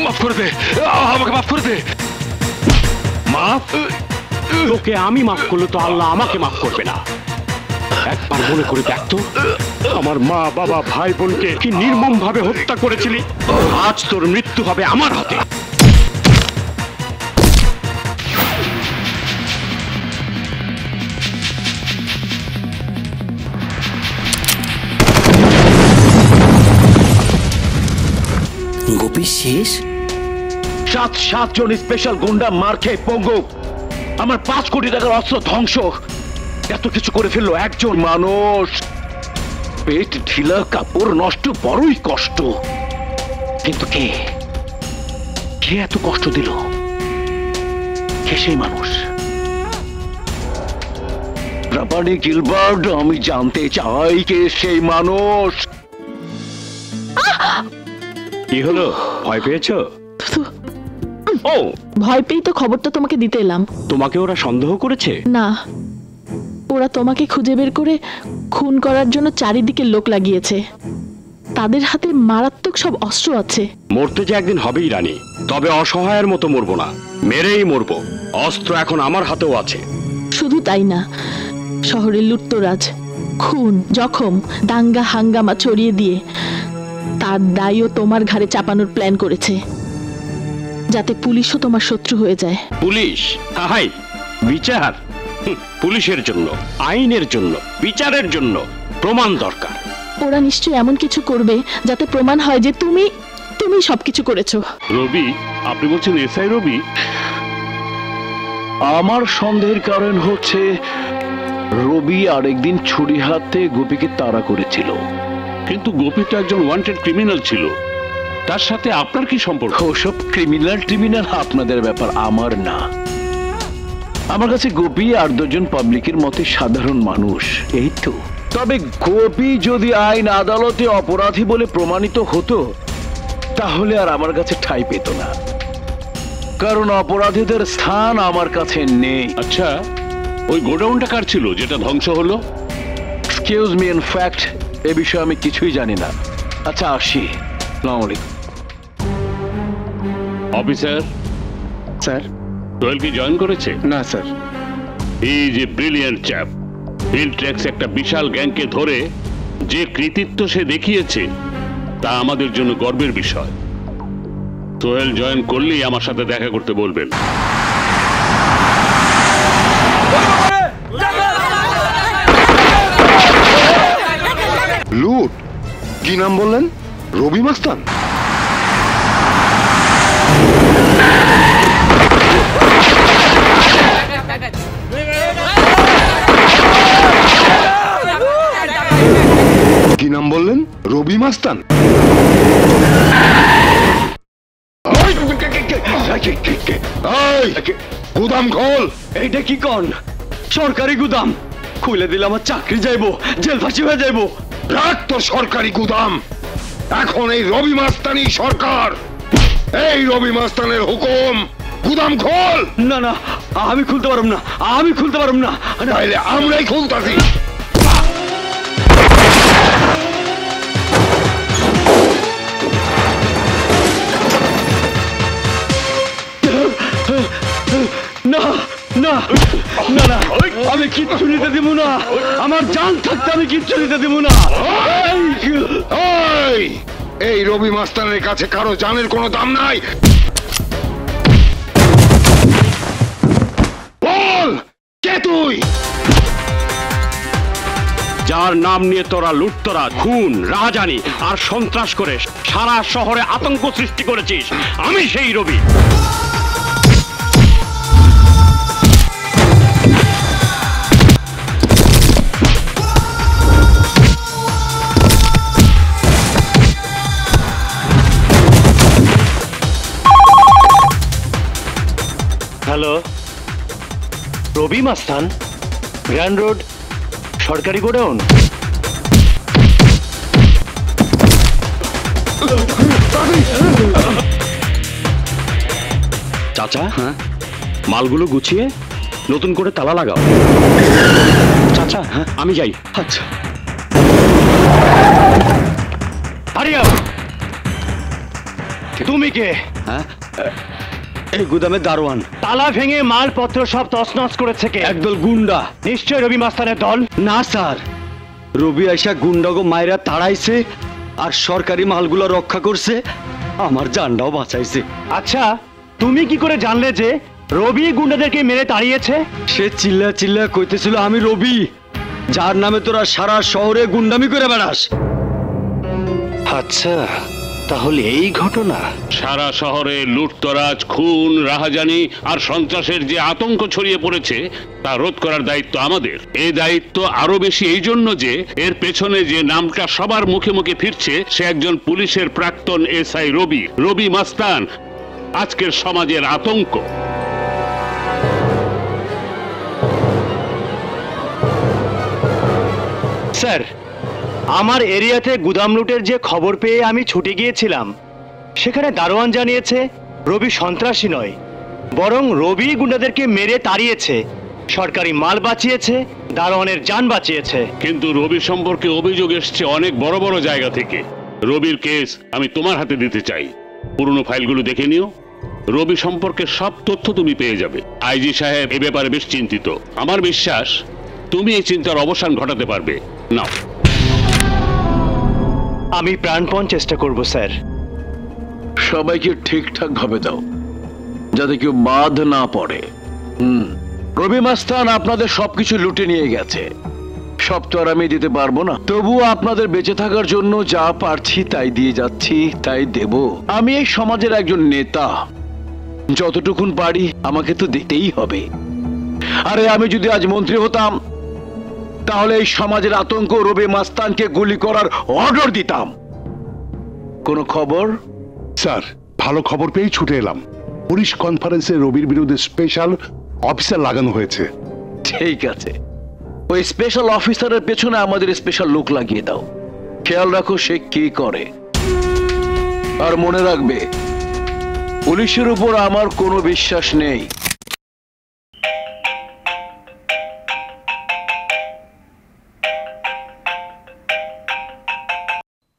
মাফ করে দে, আমাকে মাফ করে দে। মাফ? তোকে আমি মাফ করলে তো আল্লাহ আমাকে মাফ করবে না। একবার মনে করে দেখ তো, আমার মা বাবা ভাই বোনকে কি নির্মম ভাবে হত্যা করেছিলি। আজ তোর মৃত্যু হবে আমার হাতে। গোপী শেষ? 7 জন স্পেশাল গুন্ডা মার খেয়ে পঙ্গু, আমার 5 কোটি টাকার অস্ত্র ধ্বংস, এত কিছু করে ফেললো একজন মানুষ। পেট ঢিলা, কাপড় নষ্ট, বড়ই কষ্ট। কিন্তু কে এত কষ্ট দিল? কে সেই মানুষ? রাবানি গিলবার্ট, আমি জানতে চাই কে সেই মানুষ। কি হলো, ভয় পেয়েছো? ও, ভয় পেয়েই তো খবরটা তোমাকে দিতে এলাম। তোমাকে ওরা সন্দেহ করেছে? না, ওরা তোমাকে খুঁজে বের করে খুন করার জন্য চারিদিকে লোক লাগিয়েছে। তাদের হাতে মারাত্মক সব অস্ত্র আছে। মরতে যে একদিন হবেই রানী, তবে অসহায়ের মতো মরবো না, মেরেই মরবো। অস্ত্র এখন আমার হাতেও আছে। শুধু তাই না, শহরের লুটতরাজ, খুন, জখম, দাঙ্গা হাঙ্গামা ছড়িয়ে দিয়ে তার দায়ও তোমার ঘাড়ে চাপানোর প্ল্যান করেছে, যাতে পুলিশও তোমার শত্রু হয়ে যায়। পুলিশ? হাই, বিচার? পুলিশের জন্য, আইনের জন্য, বিচারের জন্য প্রমাণ দরকার। ওরা নিশ্চয়ই এমন কিছু করবে যাতে প্রমাণ হয় যে তুমি সবকিছু করেছো। রবি, আপনি বলছেন এসআই রবি? আমার সন্দেহের কারণ হচ্ছে রবি আরেকদিন ছুরি হাতে গোপীকে তাড়া করেছিল। কিন্তু গোপী তো একজন ওয়ান্টেড ক্রিমিনাল ছিল, তার সাথে আপনার কি সম্পর্ক? ওসব ক্রিমিনাল আপনাদের ব্যাপার, আমার না। আমার কাছে গোপী আর 2 জন পাবলিকের মতে সাধারণ মানুষ, এই তো। তবে গোপী যদি আইন আদালতে অপরাধী বলে প্রমাণিত হতো, তাহলে আর আমার কাছে ঠাঁই পেত না। কারণ অপরাধীদের স্থান আমার কাছে নেই। আচ্ছা, ওই গোডাউনটা কার ছিল যেটা ধ্বংস হলো? এক্সকিউজ মি, ইন ফ্যাক্ট এ বিষয়ে আমি কিছুই জানি না। আচ্ছা আসি, আসসালামু আলাইকুম। অফিসার স্যার, সোহেল কি জয়েন করেছে? না স্যার। এই যে ব্রিলিয়ান্ট চ্যাপ, ফিল্ডট্র্যাক্স একটা বিশাল গ্যাংকে ধরে যে কৃতিত্ব সে দেখিয়েছে তা আমাদের জন্য গর্বের বিষয়। সোহেল জয়েন করলেই আমার সাথে দেখা করতে বলবেন। লুট? কি নাম বললেন? রবি মাস্তান? কি নাম বললেন? রবি মাস্তান? গুদাম খোল। এইটা কি কন? সরকারি গুদাম খুলে দিলে আমার চাকরি যাইবো, জেল ফাঁসি হয়ে যাইবো। রাখ তোর সরকারি গুদাম। এখন এই রবি মাস্তানি সরকার, এই রবি মাস্তানের হুকুম। গুদাম খোল। না না, আমি খুলতে পারব না, আমি খুলতে পারব না। তাইলে আমরাই খুলতাছি। না না না না, আমি কিচ্ছু নিতে দিব না। আমার জান থাকতে আমি কিচ্ছু নিতে দিব না। এই রবি মাস্তানের কাছে কারো জানের কোনো দাম নাই। বল, কে তুই? যার নাম নিয়ে তোরা লুটতরা, খুন, রাহাজানি আর সন্ত্রাস করে সারা শহরে আতঙ্ক সৃষ্টি করেছিস, আমি সেই রবি। হ্যালো, রবি মাস্তান, গ্র্যান্ড রোড, সরকারি গোডাউন। চাচা, মালগুলো গুছিয়ে নতুন করে তালা লাগাও। চাচা, আমি যাই। আচ্ছা। তুমি কে? এই গুদামে দারোয়ান। তালা ভেঙে মালপত্র সব তছনছ করেছে কে? একদল গুন্ডা। নিশ্চয় রবি মাস্তানের দল। না স্যার, রবি আইসা গুন্ডাগো মায়েরা তাড়াইছে আর সরকারি মালগুলো রক্ষা করছে, আমার জানটাও বাঁচাইছে। আচ্ছা, তুমি কি করে জানলে যে রবি গুন্ডাদেরকে মেরে তাড়িয়েছে? সে চিল্লা চিল্লা কইতেছিল আমি রবি, যার নামে তোরা সারা শহরে গুন্ডামি করে বেড়াস। আচ্ছা, তাহলে এই ঘটনা। সারা শহরে লুটতরাজ, খুন, রাহাজানি আর সন্ত্রাসের যে আতঙ্ক ছড়িয়ে পড়েছে তা রোধ করার দায়িত্ব আমাদের। এই দায়িত্ব আরো বেশি এই জন্য যে এর পেছনে যে নামটা সবার মুখে মুখে ফিরছে সে একজন পুলিশের প্রাক্তন এসআই রবি, রবি মাস্তান, আজকের সমাজের আতঙ্ক। স্যার, আমার এরিয়াতে গুদাম লুটের যে খবর পেয়ে আমি ছুটে গিয়েছিলাম, সেখানে দারোয়ান জানিয়েছে রবি সন্ত্রাসী নয়, বরং রবি গুন্ডাদেরকে মেরে তাড়িয়েছে, সরকারি মাল বাঁচিয়েছে, দারোয়ানের জান বাঁচিয়েছে। কিন্তু রবি সম্পর্কে অভিযোগ এসছে অনেক বড় বড় জায়গা থেকে। রবির কেস আমি তোমার হাতে দিতে চাই। পুরনো ফাইলগুলো দেখে নিও, রবি সম্পর্কে সব তথ্য তুমি পেয়ে যাবে। আইজি সাহেব এ ব্যাপারে বেশ চিন্তিত। আমার বিশ্বাস তুমি এই চিন্তার অবসান ঘটাতে পারবে। নাও। আমি প্রাণপণ চেষ্টা করব স্যার। সবাইকে ঠিকঠাক ভাবে দাও, যাতে কেউ বাদ না পড়ে। রবি মাস্তান আপনাদের সবকিছু লুটে নিয়ে গেছে, সব তো আর আমি দিতে পারবো না। তবুও আপনাদের বেঁচে থাকার জন্য যা পারছি তাই দিয়ে যাচ্ছি, তাই দেব। আমি এই সমাজের একজন নেতা, যতটুকুন পারি আমাকে তো দিতেই হবে। আরে আমি যদি আজ মন্ত্রী হতাম তাহলে এই সমাজের আতঙ্ক রবি মাস্তানকে গুলি করার অর্ডার দিতাম। কোনো খবর? স্যার, ভালো খবর পেয়ে ছুটে এলাম। পুলিশ কনফারেন্সে রবির বিরুদ্ধে স্পেশাল অফিসার লাগানো হয়েছে। ঠিক আছে, ওই স্পেশাল অফিসারের পেছনে আমাদের স্পেশাল লোক লাগিয়ে দাও। খেয়াল রাখো সে কি করে। আর মনে রাখবে, পুলিশের উপর আমার কোনো বিশ্বাস নেই।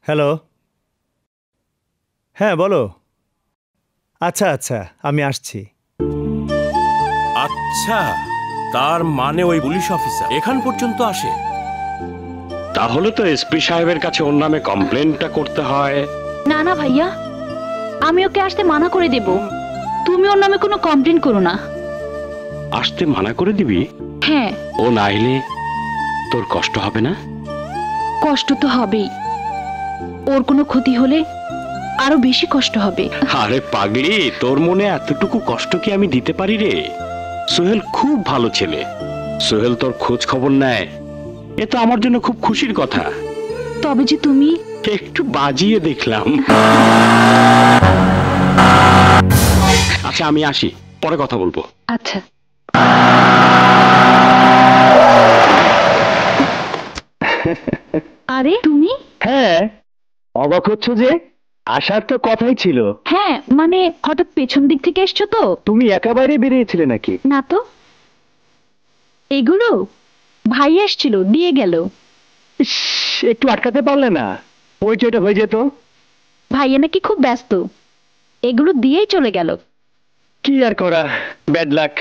হ্যালো, হ্যাঁ বলো। আচ্ছা আচ্ছা, আমি আসছি। আচ্ছা, তার মানে ওই পুলিশ অফিসার এখান পর্যন্ত আসে? তাহলে তো এসপি সাহেবের কাছে ওর নামে কমপ্লেনটা করতে হয়। না না ভাইয়া, আমি ওকে আসতে মানা করে দেব। তুমি ওর নামে কোনো কমপ্লেন করো না। আসতে মানা করে দিবি? হ্যাঁ। ও না এলে তোর কষ্ট হবে না? কষ্ট তো হবেই, ওর কোনো ক্ষতি হলে আরো বেশি কষ্ট হবে। আরে পাগলি, তোর মনে এতটুকু কষ্ট কি আমি দিতে পারি রে? সোহেল খুব ভালো ছেলে। সোহেল তোর খোঁজ খবর নেয়, এ তো আমার জন্য খুব খুশির কথা। তবে যে তুমি একটু বাজিয়ে দেখলাম। আচ্ছা আমি আসি, পরে কথা বলবো। আচ্ছা। আরে তুমি? হ্যাঁ, অবাক হচ্ছ যে? আসার তো কথাই ছিল। হ্যাঁ মানে হঠাৎ পেছন দিক থেকে এসছো তো। তুমি একেবারে বেরিয়েছিলে নাকি? না তো, এগুলো ভাই এসছিল, দিয়ে গেল। একটু আটকাতে পারলে না? পরিচয়টা হয়ে যেত। ভাইয়া নাকি খুব ব্যস্ত, এগুলো দিয়েই চলে গেল। কি আর করা, ব্যাড লাক।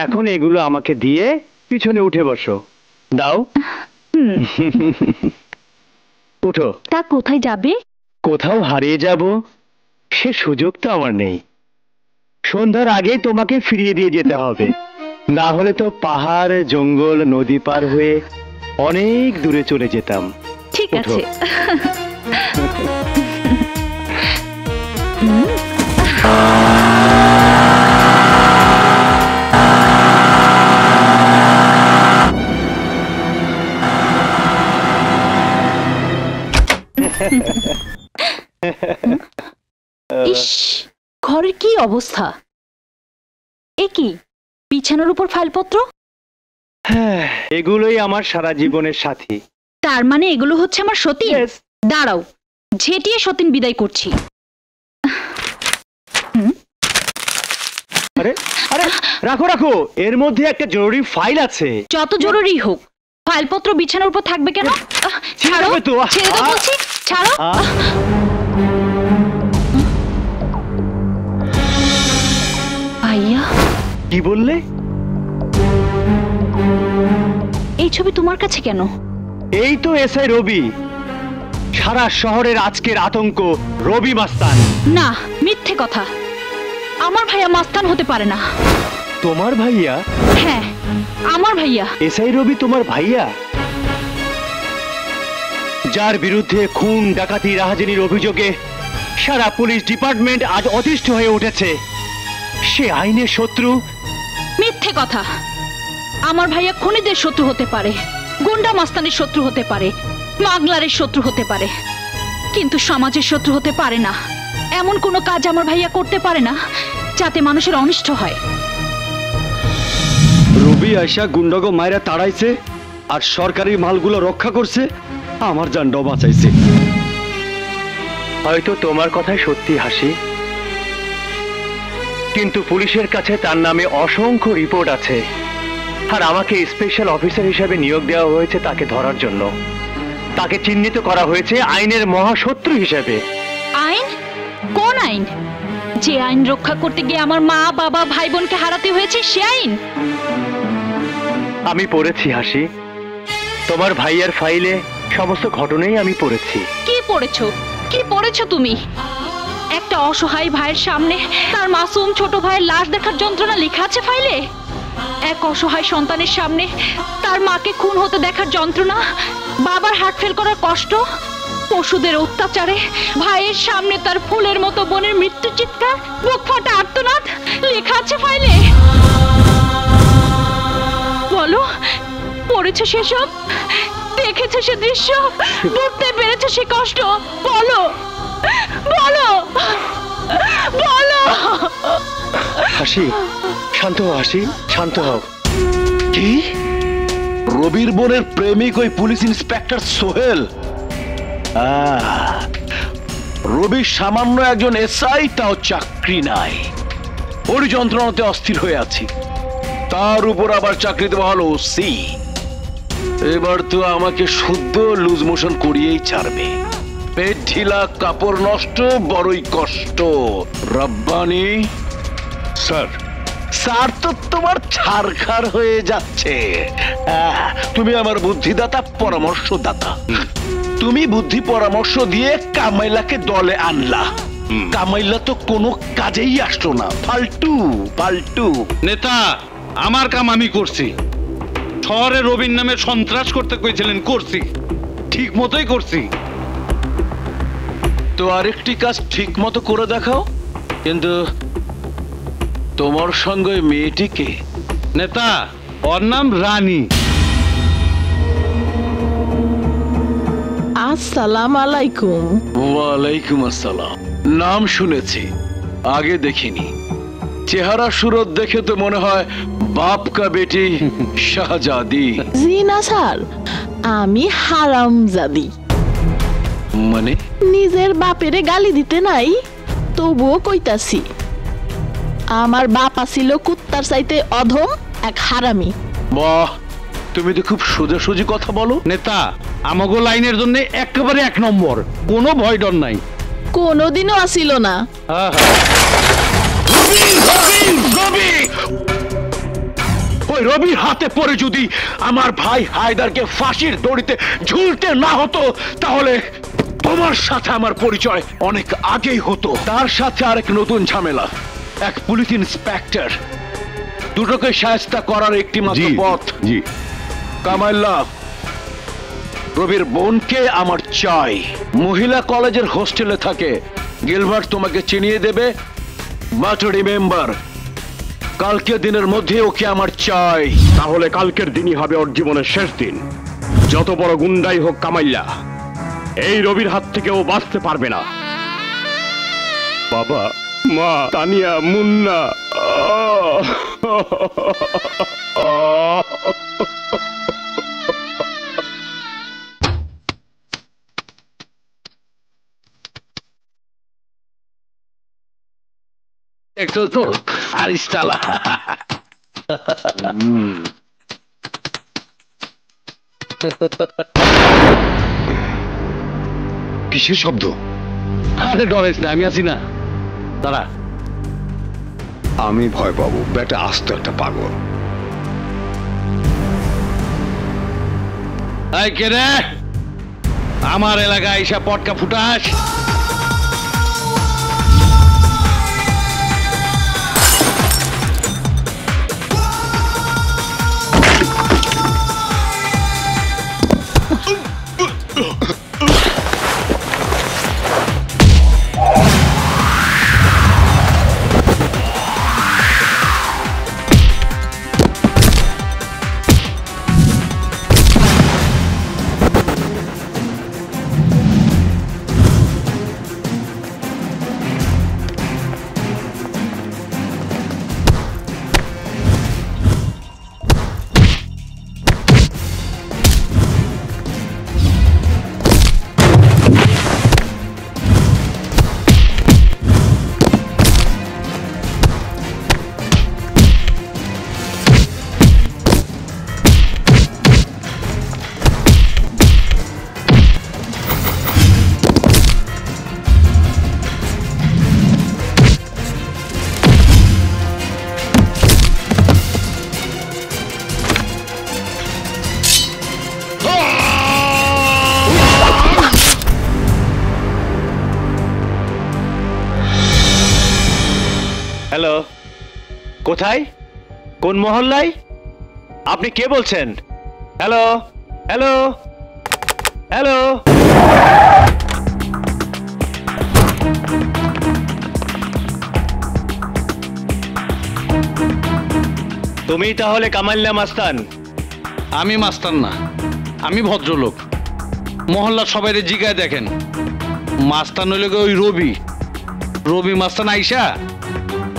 এখন এগুলো আমাকে দিয়ে পিছনে উঠে বসো। দাও। উঠো। তা কোথায় যাবে? কোথাও হারিয়ে যাব সে সুযোগ তো আমার নেই। সন্ধ্যার আগে তোমাকে ফিরিয়ে দিয়ে যেতে হবে, না হলে তো পাহাড় জঙ্গল নদী পার হয়ে অনেক দূরে চলে যেতাম। ঠিক আছে। ইস, ঘরের কি অবস্থা! এ কি, বিছানার উপর ফাইলপত্র? হ্যাঁ, এগুলোই আমার সারা জীবনের সাথী। তার মানে এগুলো হচ্ছে আমার সতীন? দাঁড়াও, ঝেঁটিয়ে সতীন বিদায় করছি। আরে আরে, রাখো রাখো, এর মধ্যে একটা জরুরি ফাইল আছে। যত জরুরি হোক, ফাইলপত্র বিছানার উপর থাকবে কেন? ছাড়ো, ছেড়ে দাও বলছি, ছাড়ো। ভাইয়া, কি বললে? এই ছবি তোমার কাছে কেন? এই তো এসআই রবি। সারা শহরের আজকের আতঙ্ক রবি মাস্তান। না, মিথ্যে কথা। আমার ভাইয়া মাস্তান হতে পারে না। তোমার ভাইয়া? হ্যাঁ, আমার ভাইয়া। এসআই রবি তোমার ভাইয়া? যার বিরুদ্ধে খুন ডাকাতি রাহাজানির অভিযোগে সারা পুলিশ ডিপার্টমেন্ট আজ অতিষ্ঠ হয়ে উঠেছে, সে আইনের শত্রু? মিথ্যে কথা। আমার ভাইয়া খুনিদের শত্রু হতে পারে, গুন্ডা মাস্তানের শত্রু হতে পারে, মাগলারের শত্রু হতে পারে, কিন্তু সমাজের শত্রু হতে পারে না। এমন কোনো কাজ আমার ভাইয়া করতে পারে না যাতে মানুষের অনিষ্ট হয়। রবি আয়সা গুন্ডাগো মায়েরা তাড়াইছে আর সরকারি মালগুলো রক্ষা করছে, আমার জানটাও বাঁচাইছে। হয়তো তোমার কথাই সত্যি হাসি, কিন্তু পুলিশের কাছে তার নামে অসংখ্য রিপোর্ট আছে, আর আমাকে স্পেশাল অফিসার হিসেবে নিয়োগ দেওয়া হয়েছে তাকে ধরার জন্য। তাকে চিহ্নিত করা হয়েছে আইনের মহাশত্রু হিসেবে। আইন? কোন আইন? যে আইন রক্ষা করতে গিয়ে আমার মা বাবা ভাই বোনকে হারাতে হয়েছে, সে আইন? আমি পড়েছি হাসি, তোমার ভাইয়ের ফাইলে সমস্ত ঘটনাই আমি পড়েছি। কি পড়েছো? কি পড়েছো তুমি? একটা অসহায় ভাইয়ের সামনে তার মাসুম ছোট ভাইয়ের লাশ দেখার যন্ত্রণা লেখা আছে ফাইলে। এক অসহায় সন্তানের সামনে তার মাকে খুন হতে দেখার যন্ত্রণা, বাবার হার্ট ফেল করার কষ্ট, পশুদের অত্যাচারে ভাইয়ের সামনে তার ফুলের মতো বোনের মৃত্যু চিৎকার, বুক ফাটা আর্তনাদ লেখা আছে ফাইলে। বলো, পড়েছো সেসব? দেখেছো সে দৃশ্য? বুঝতে পেরেছো সে কষ্ট? বলো বলো বলো। হাসি, শান্ত হও হাসি, শান্ত হও। কি? রবির বোনের প্রেমিক ওই পুলিশ ইন্সপেক্টর সোহেল? রবি সামান্য একজন এসআই, তাও চাকরি নাই, ওর যন্ত্রণাতে অস্থির হয়ে আছি, তার উপর আবার চাকরি দেওয়া হলো ওসি। এবার তো আমাকে শুদ্ধ লুজ মোশন করিয়েই ছাড়বে। পেট ঢিলা, কাপড় নষ্ট, বড়ই কষ্ট। রব্বানি স্যার। স্যার তো তোমার ছারখার হয়ে যাচ্ছে। তুমি আমার বুদ্ধিদাতা, পরামর্শদাতা। তুমি বুদ্ধি পরামর্শ দিয়ে কামাইলাকে দলে আনলা। কামাইলা তো কোনো কাজেই আসলো না, ফালতু ফালতু। নেতা, আমার কাম আমি করছি। শহরে রবির নামে সন্ত্রাস করতে কইছিলেন, করছি, ঠিক মতোই করছি। তো আরেকটি কাজ ঠিক মতো করে দেখাও। কিন্তু তোমার সঙ্গে মেয়েটিকে? নেতা, ওর নাম রানী। আসসালাম আলাইকুম। ওয়ালাইকুম আসসালাম। নাম শুনেছি, আগে দেখিনি। চেহারা সুরত দেখে তো মনে হয় বাপ কা বেটি শাহজাদি। জি না স্যার, আমি হারামজাদি। মানে? নিজের বাপেরে গালি দিতে নাই, তবুও কইতাছি, আমার বাপ ছিল কুত্তার চাইতে অধম এক হারামি। বাহ, তুমি তো খুব সোজাসুজি কথা বলো। নেতা, আমাগো লাইনের জন্য একেবারে 1 নম্বর, কোনো ভয় ডর নাই। কোনোদিনও আসিল না। ওই রবির হাতে পড়ে যদি আমার ভাই হায়দারকে ফাঁসির দড়িতে ঝুলতে না হতো, তাহলে তোমার সাথে আমার পরিচয় অনেক আগেই হতো। তার সাথে আরেক নতুন ঝামেলা, এক পুলিশ ইন্সপেক্টর। দুটোকে শায়েস্তা করার একটি মাত্র পথ। জি কামাইল্লা, রবির বোনকে আমার চাই। মহিলা কলেজের হোস্টেলে থাকে। গিলবার্ট তোমাকে চিনিয়ে দেবে। বাট রিমেম্বার, কালকে দিনের মধ্যে ওকে আমার চাই। তাহলে কালকের দিনই হবে ওর জীবনের শেষ দিন। যত বড় গুন্ডাই হোক কামাইল্লা, এই রবির হাত থেকে ও বাঁচতে পারবে না। বাবা, মা, তানিয়া, মুন্না, একটু তো আরিস্তালা। কিসের শব্দ? আরে ডরেস না, আমি আছি না, দাঁড়া। আমি ভয় পাবো, বেটা আস্ত একটা পাগল। এই কে রে? আমার এলাকায় এসে পটকা ফুটাস? হ্যালো, কোথায়, কোন মহল্লায়, আপনি কে বলছেন? Hello hello hello. তুমি তাহলে কামাইল্লা মাস্তান? আমি মাস্তান না, আমি ভদ্রলোক। মহল্লার সবাই জিগায় দেখেন, মাস্তান হইলে ওই রবি। রবি মাস্তান আইসা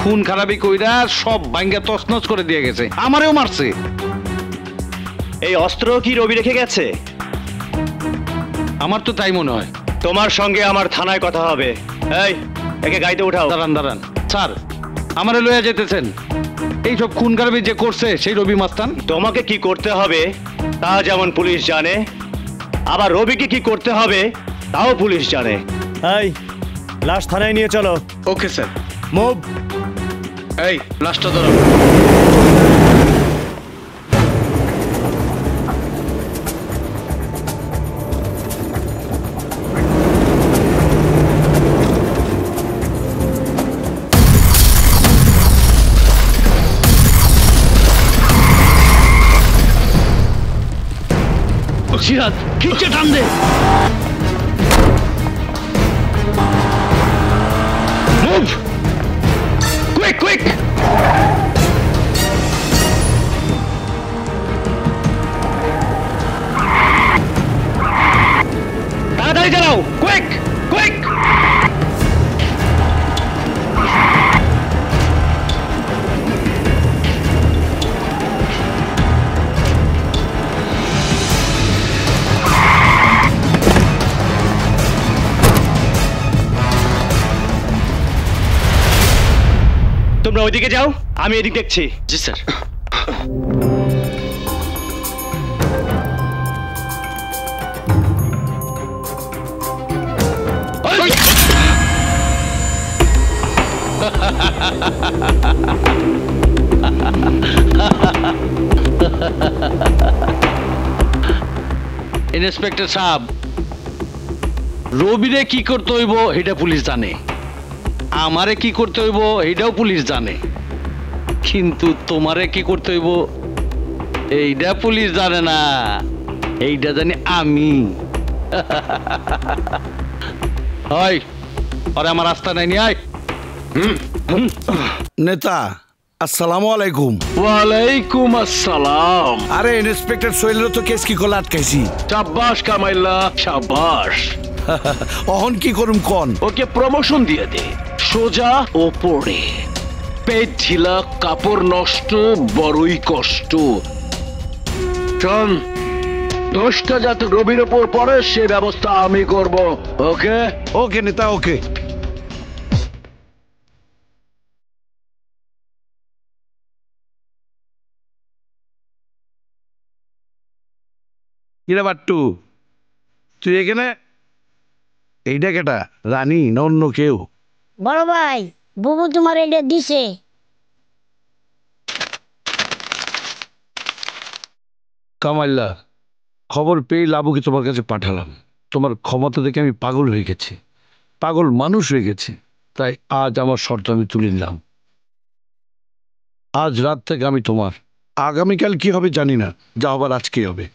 খুন খারাপি কইরা সব ভাঙ্গা তছনছ করে দিয়ে গেছে, আমারেও মারছে। এই অস্ত্র কি রবি রেখে গেছে? আমার তো তাই মনে হয়। তোমার সঙ্গে আমার থানায় কথা হবে। এই একে গাড়িতে উঠাও। দাঁড়ান দাঁড়ান স্যার, আমারে লইয়া যেতেছেন? এইসব খুন খারাপি যে করছে সেই রবি মাস্তান। তোমাকে কি করতে হবে তা যেমন পুলিশ জানে, আবার রবিকে কি করতে হবে তাও পুলিশ জানে। এই লাশ থানায় নিয়ে চলো। Okay sir. মুভ। এই লাশটা ধরো। সিরাজ খিচ্ছে টান দে। Move quick quick. তাড়াতাড়ি চালাও, কুইক কুইক। তোমরা ওইদিকে যাও, আমি এদিক দেখছি। জি স্যার। ইন্সপেক্টর সাহেব, রবিরে কি করতে হইব এটা পুলিশ জানে, আমারে কি করতে হইব এইটাও পুলিশ জানে, কিন্তু তোমারে কি করতে হইব এইটা পুলিশ জানে না, এইটা জানি আমি। হয় আরে আমার রাস্তা নাই নি। আয় নেতা, আসসালামু আলাইকুম। ওয়ালাইকুম আসসালাম। আরে ইন্সপেক্টর সোহেলের তো কেস কি করলে আটকাইছি। শাবাশ কামাইল্লা শাবাশ। অহন কি করুম কোন? ওকে প্রমোশন দিয়ে দে, সোজা ওপরে। পেট ঢিলা, কাপড় নষ্ট, বড়ই কষ্ট। শোন, দোষটা যাতে রবির ওপর পড়ে সে ব্যবস্থা আমি করব। ওকে ওকে নেতা, ওকে। কিরে বাট্টু, তুই এখানে? এইটা কেটা, রানী না অন্য কেউ? বড় ভাই, বুবু তোমার এটা দিছে। কামাইল্লা, খবর পেয়ে লাবুকে তোমার কাছে পাঠালাম। তোমার ক্ষমতা দেখে আমি পাগল হয়ে গেছি, পাগল মানুষ হয়ে গেছি। তাই আজ আমার শর্ত আমি তুলে নিলাম। আজ রাত থেকে আমি তোমার। আগামীকাল কি হবে জানি না, যা হবার আজকেই হবে।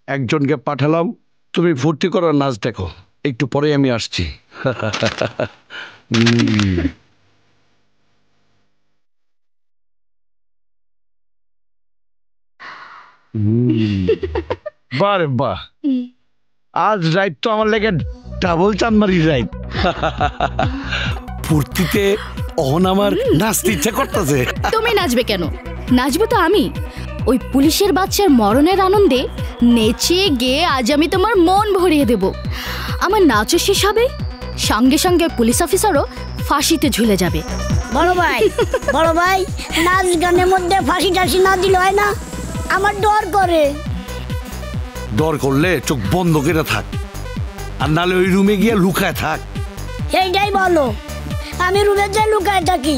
একজনকে পাঠালাম, তুমি ফুর্তি করার নাচ দেখো। একটু পরে আমি আসছি। বারে বাহ, আজ রাইট তো আমার লেগে ডাবল চাঁদমারি রাইট। ফুর্তিতে অহন আমার নাচতে ইচ্ছা করতেছে। তুমি নাচবে কেন? নাচবো তো আমি। ওই পুলিশের বাচ্চার মরণের আনন্দে নেচে গিয়ে আজ আমি তোমার মন ভরিয়ে দেব। আমার নাচও শেষ হবে, সঙ্গে সঙ্গে পুলিশ অফিসারও ফাঁসিতে ঝুলে যাবে। বড় ভাই, বড় ভাই, নাচ গানের মধ্যে ফাঁসি টাসি না দিলে হয় না? আমার ডর করে। ডর করলে চোখ বন্ধ করে থাক, আর নালে ওই রুমে গিয়ে লুকায় থাক। এইটাই বলো, আমি রুমে যাই লুকায় থাকি।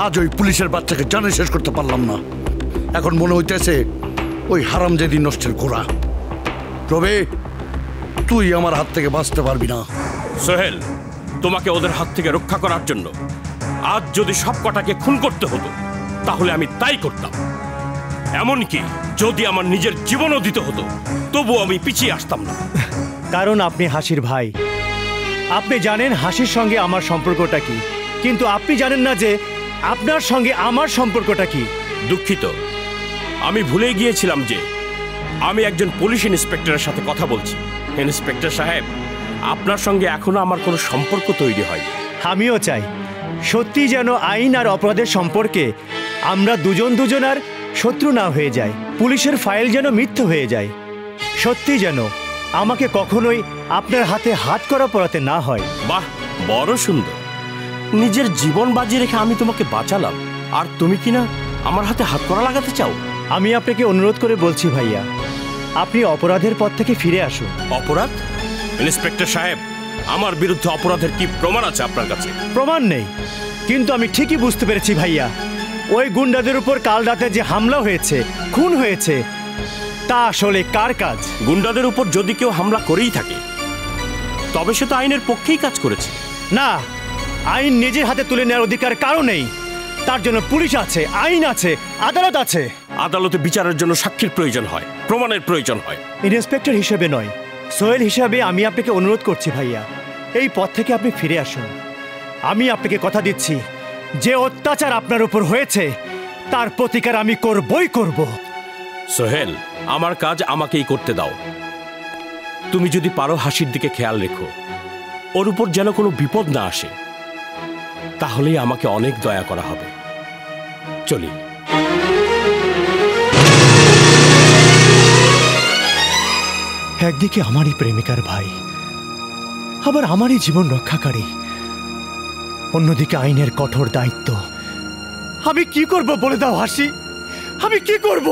আজ ওই পুলিশের বাচ্চাকে জানে শেষ করতে পারলাম না। এখন মনে হইতেছে ওই হারামজাদি নষ্টের গোড়া। রবি, তুই আমার হাত থেকে বাঁচতে পারবি না। সোহেল, তোমাকে ওদের হাত থেকে রক্ষা করার জন্য আজ যদি সব কটাকে খুন করতে হতো তাহলে আমি তাই করতাম। এমনকি যদি আমার নিজের জীবনও দিতে হতো তবু আমি পিছিয়ে আসতাম না। কারণ আপনি হাসির ভাই। আপনি জানেন হাসির সঙ্গে আমার সম্পর্কটা কি, কিন্তু আপনি জানেন না যে আপনার সঙ্গে আমার সম্পর্কটা কি। দুঃখিত, আমি ভুলে গিয়েছিলাম যে আমি একজন পুলিশ ইন্সপেক্টরের সাথে কথা বলছি। ইন্সপেক্টর সাহেব, আপনার সঙ্গে এখনো আমার কোনো সম্পর্ক তৈরি হয়নি। আমিও চাই সত্যি যেন আইন আর অপরাধের সম্পর্কে আমরা দুজন দুজনার শত্রু না হয়ে যায়, পুলিশের ফাইল যেন মিথ্যে হয়ে যায়, সত্যি যেন আমাকে কখনোই আপনার হাতে হাত করা পড়াতে না হয়। বাহ, বড় সুন্দর। নিজের জীবন বাজি রেখে আমি তোমাকে বাঁচালাম, আর তুমি কিনা আমার হাতে হাত করা লাগাতে চাও? আমি আপনাকে অনুরোধ করে বলছি ভাইয়া, আপনি অপরাধের পথ থেকে ফিরে আসুন। অপরাধ? ইন্সপেক্টর সাহেব, আমার বিরুদ্ধে অপরাধের কি প্রমাণ আছে আপনার কাছে? প্রমাণ নেই, কিন্তু আমি ঠিকই বুঝতে পেরেছি ভাইয়া, ওই গুন্ডাদের উপর কাল রাতে যে হামলা হয়েছে, খুন হয়েছে, তা আসলে কার কাজ? গুন্ডাদের উপর যদি কেউ হামলা করেই থাকে তবে সে তো আইনের পক্ষেই কাজ করেছে। না, আইন নিজের হাতে তুলে নেওয়ার অধিকার কারো নেই। তার জন্য পুলিশ আছে, আইন আছে, আদালত আছে। আদালতে বিচারের জন্য সাক্ষীর প্রয়োজন হয়, প্রমাণের প্রয়োজন হয়। ইন্সপেক্টর হিসেবে নয়, সোহেল হিসাবে আমি আপনাকে অনুরোধ করছি ভাইয়া, এই পথ থেকে আপনি ফিরে আসুন। আমি আপনাকে কথা দিচ্ছি, যে অত্যাচার আপনার উপর হয়েছে তার প্রতিকার আমি করবই করব। সোহেল, আমার কাজ আমাকেই করতে দাও। তুমি যদি পারো হাসির দিকে খেয়াল রেখো, ওর উপর যেন কোনো বিপদ না আসে, তাহলেই আমাকে অনেক দয়া করা হবে। চলি। একদিকে আমারই প্রেমিকার ভাই, আবার আমারই জীবন রক্ষাকারী, অন্যদিকে আইনের কঠোর দায়িত্ব। আমি কি করব বলে দাও হাসি, আমি কি করব?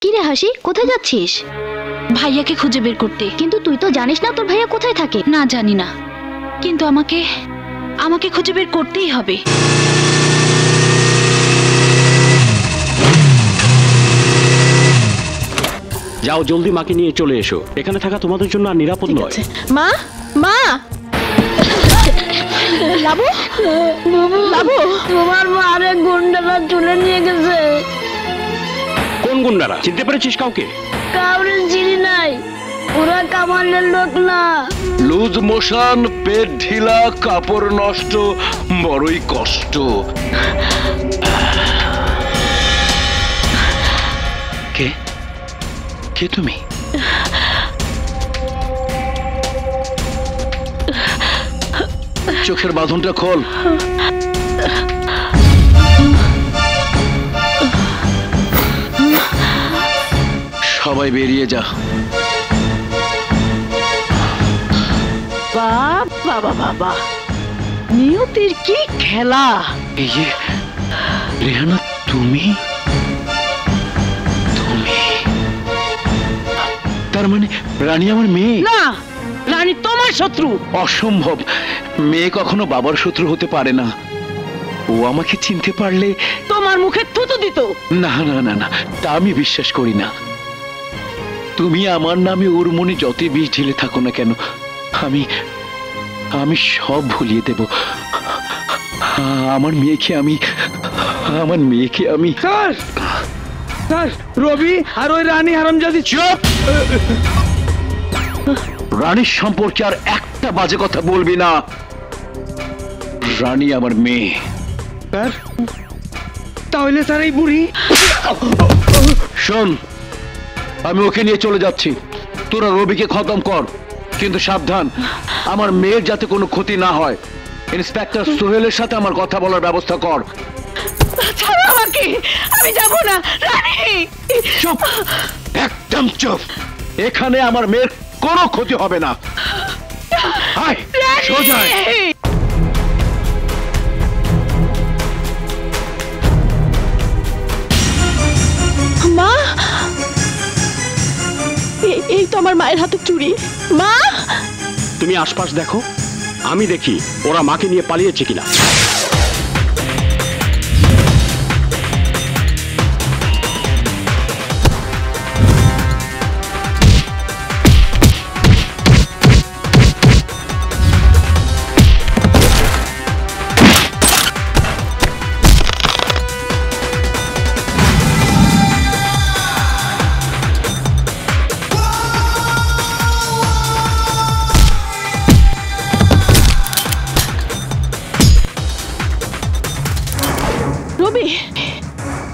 কি রে হাসি, কোথায় যাচ্ছিস? ভাইয়াকে খুঁজে বের করতে। কিন্তু তুই তো জানিস না তোর ভাইয়া কোথায় থাকে। না, জানি না, কিন্তু আমাকে খুঁজে বের করতেই হবে। যাও, জলদি মাকে নিয়ে চলে এসো, এখানে থাকা তোমাদের জন্য আর নিরাপদ নয়। মা, মা, লাবু, লাবু, তোমার মারে গুন্ডারা তুলে নিয়ে গেছে। কোন গুন্ডারা? চিনতে পেরেছিস কাউকে? কাউরে চিনি নাই, ওরা কামালের লোক না। লুজ মোশন, পেট ঢিলা, কাপড় নষ্ট, বড়ই কষ্ট। কে কে তুমি? চোখের বাঁধনটা খোল। সবাই বেরিয়ে যা। বাবা বাবা, নিয়তির কি খেলা! এই যে রেহানা, তুমি তার মানে রানী আমার মেয়ে? না, রানী তোমার শত্রু। অসম্ভব, মেয়ে কখনো বাবার শত্রু হতে পারে না। ও আমাকে চিনতে পারলে তোমার মুখে থুতু দিত। না না না না, তা আমি বিশ্বাস করি না। তুমি আমার নামে ওর মনে যতই বিষ ঢেলে থাকো না কেন, আমি সব ভুলিয়ে দেব। আমার মেয়েকে আমি স্যার, রবি আর ওই রানী হারামজাদি। চুপ! রানীর সম্পর্কে আর একটা বাজে কথা বলবি না। রানী আমার মেয়ে। স্যার, তাহলে স্যার এই বুড়ি? শোন, আমি ওকে নিয়ে চলে যাচ্ছি, তোরা রবিকে খতম কর, কিন্তু সাবধান, আমার মেয়ের যাতে কোনো ক্ষতি না হয়। ইন্সপেক্টর সোহেলের সাথে আমার কথা বলার ব্যবস্থা কর। ছাড়ো আমাকে, আমি যাব না। রানী! চুপ, একদম চুপ। এখানে আমার মেয়ের কোনো ক্ষতি হবে না। আয়, সোজা আয়। মা, এই তো আমার মায়ের হাতে চুড়ি। মা, তুমি আশপাশ দেখো, আমি দেখি ওরা মাকে নিয়ে পালিয়েছে কিনা।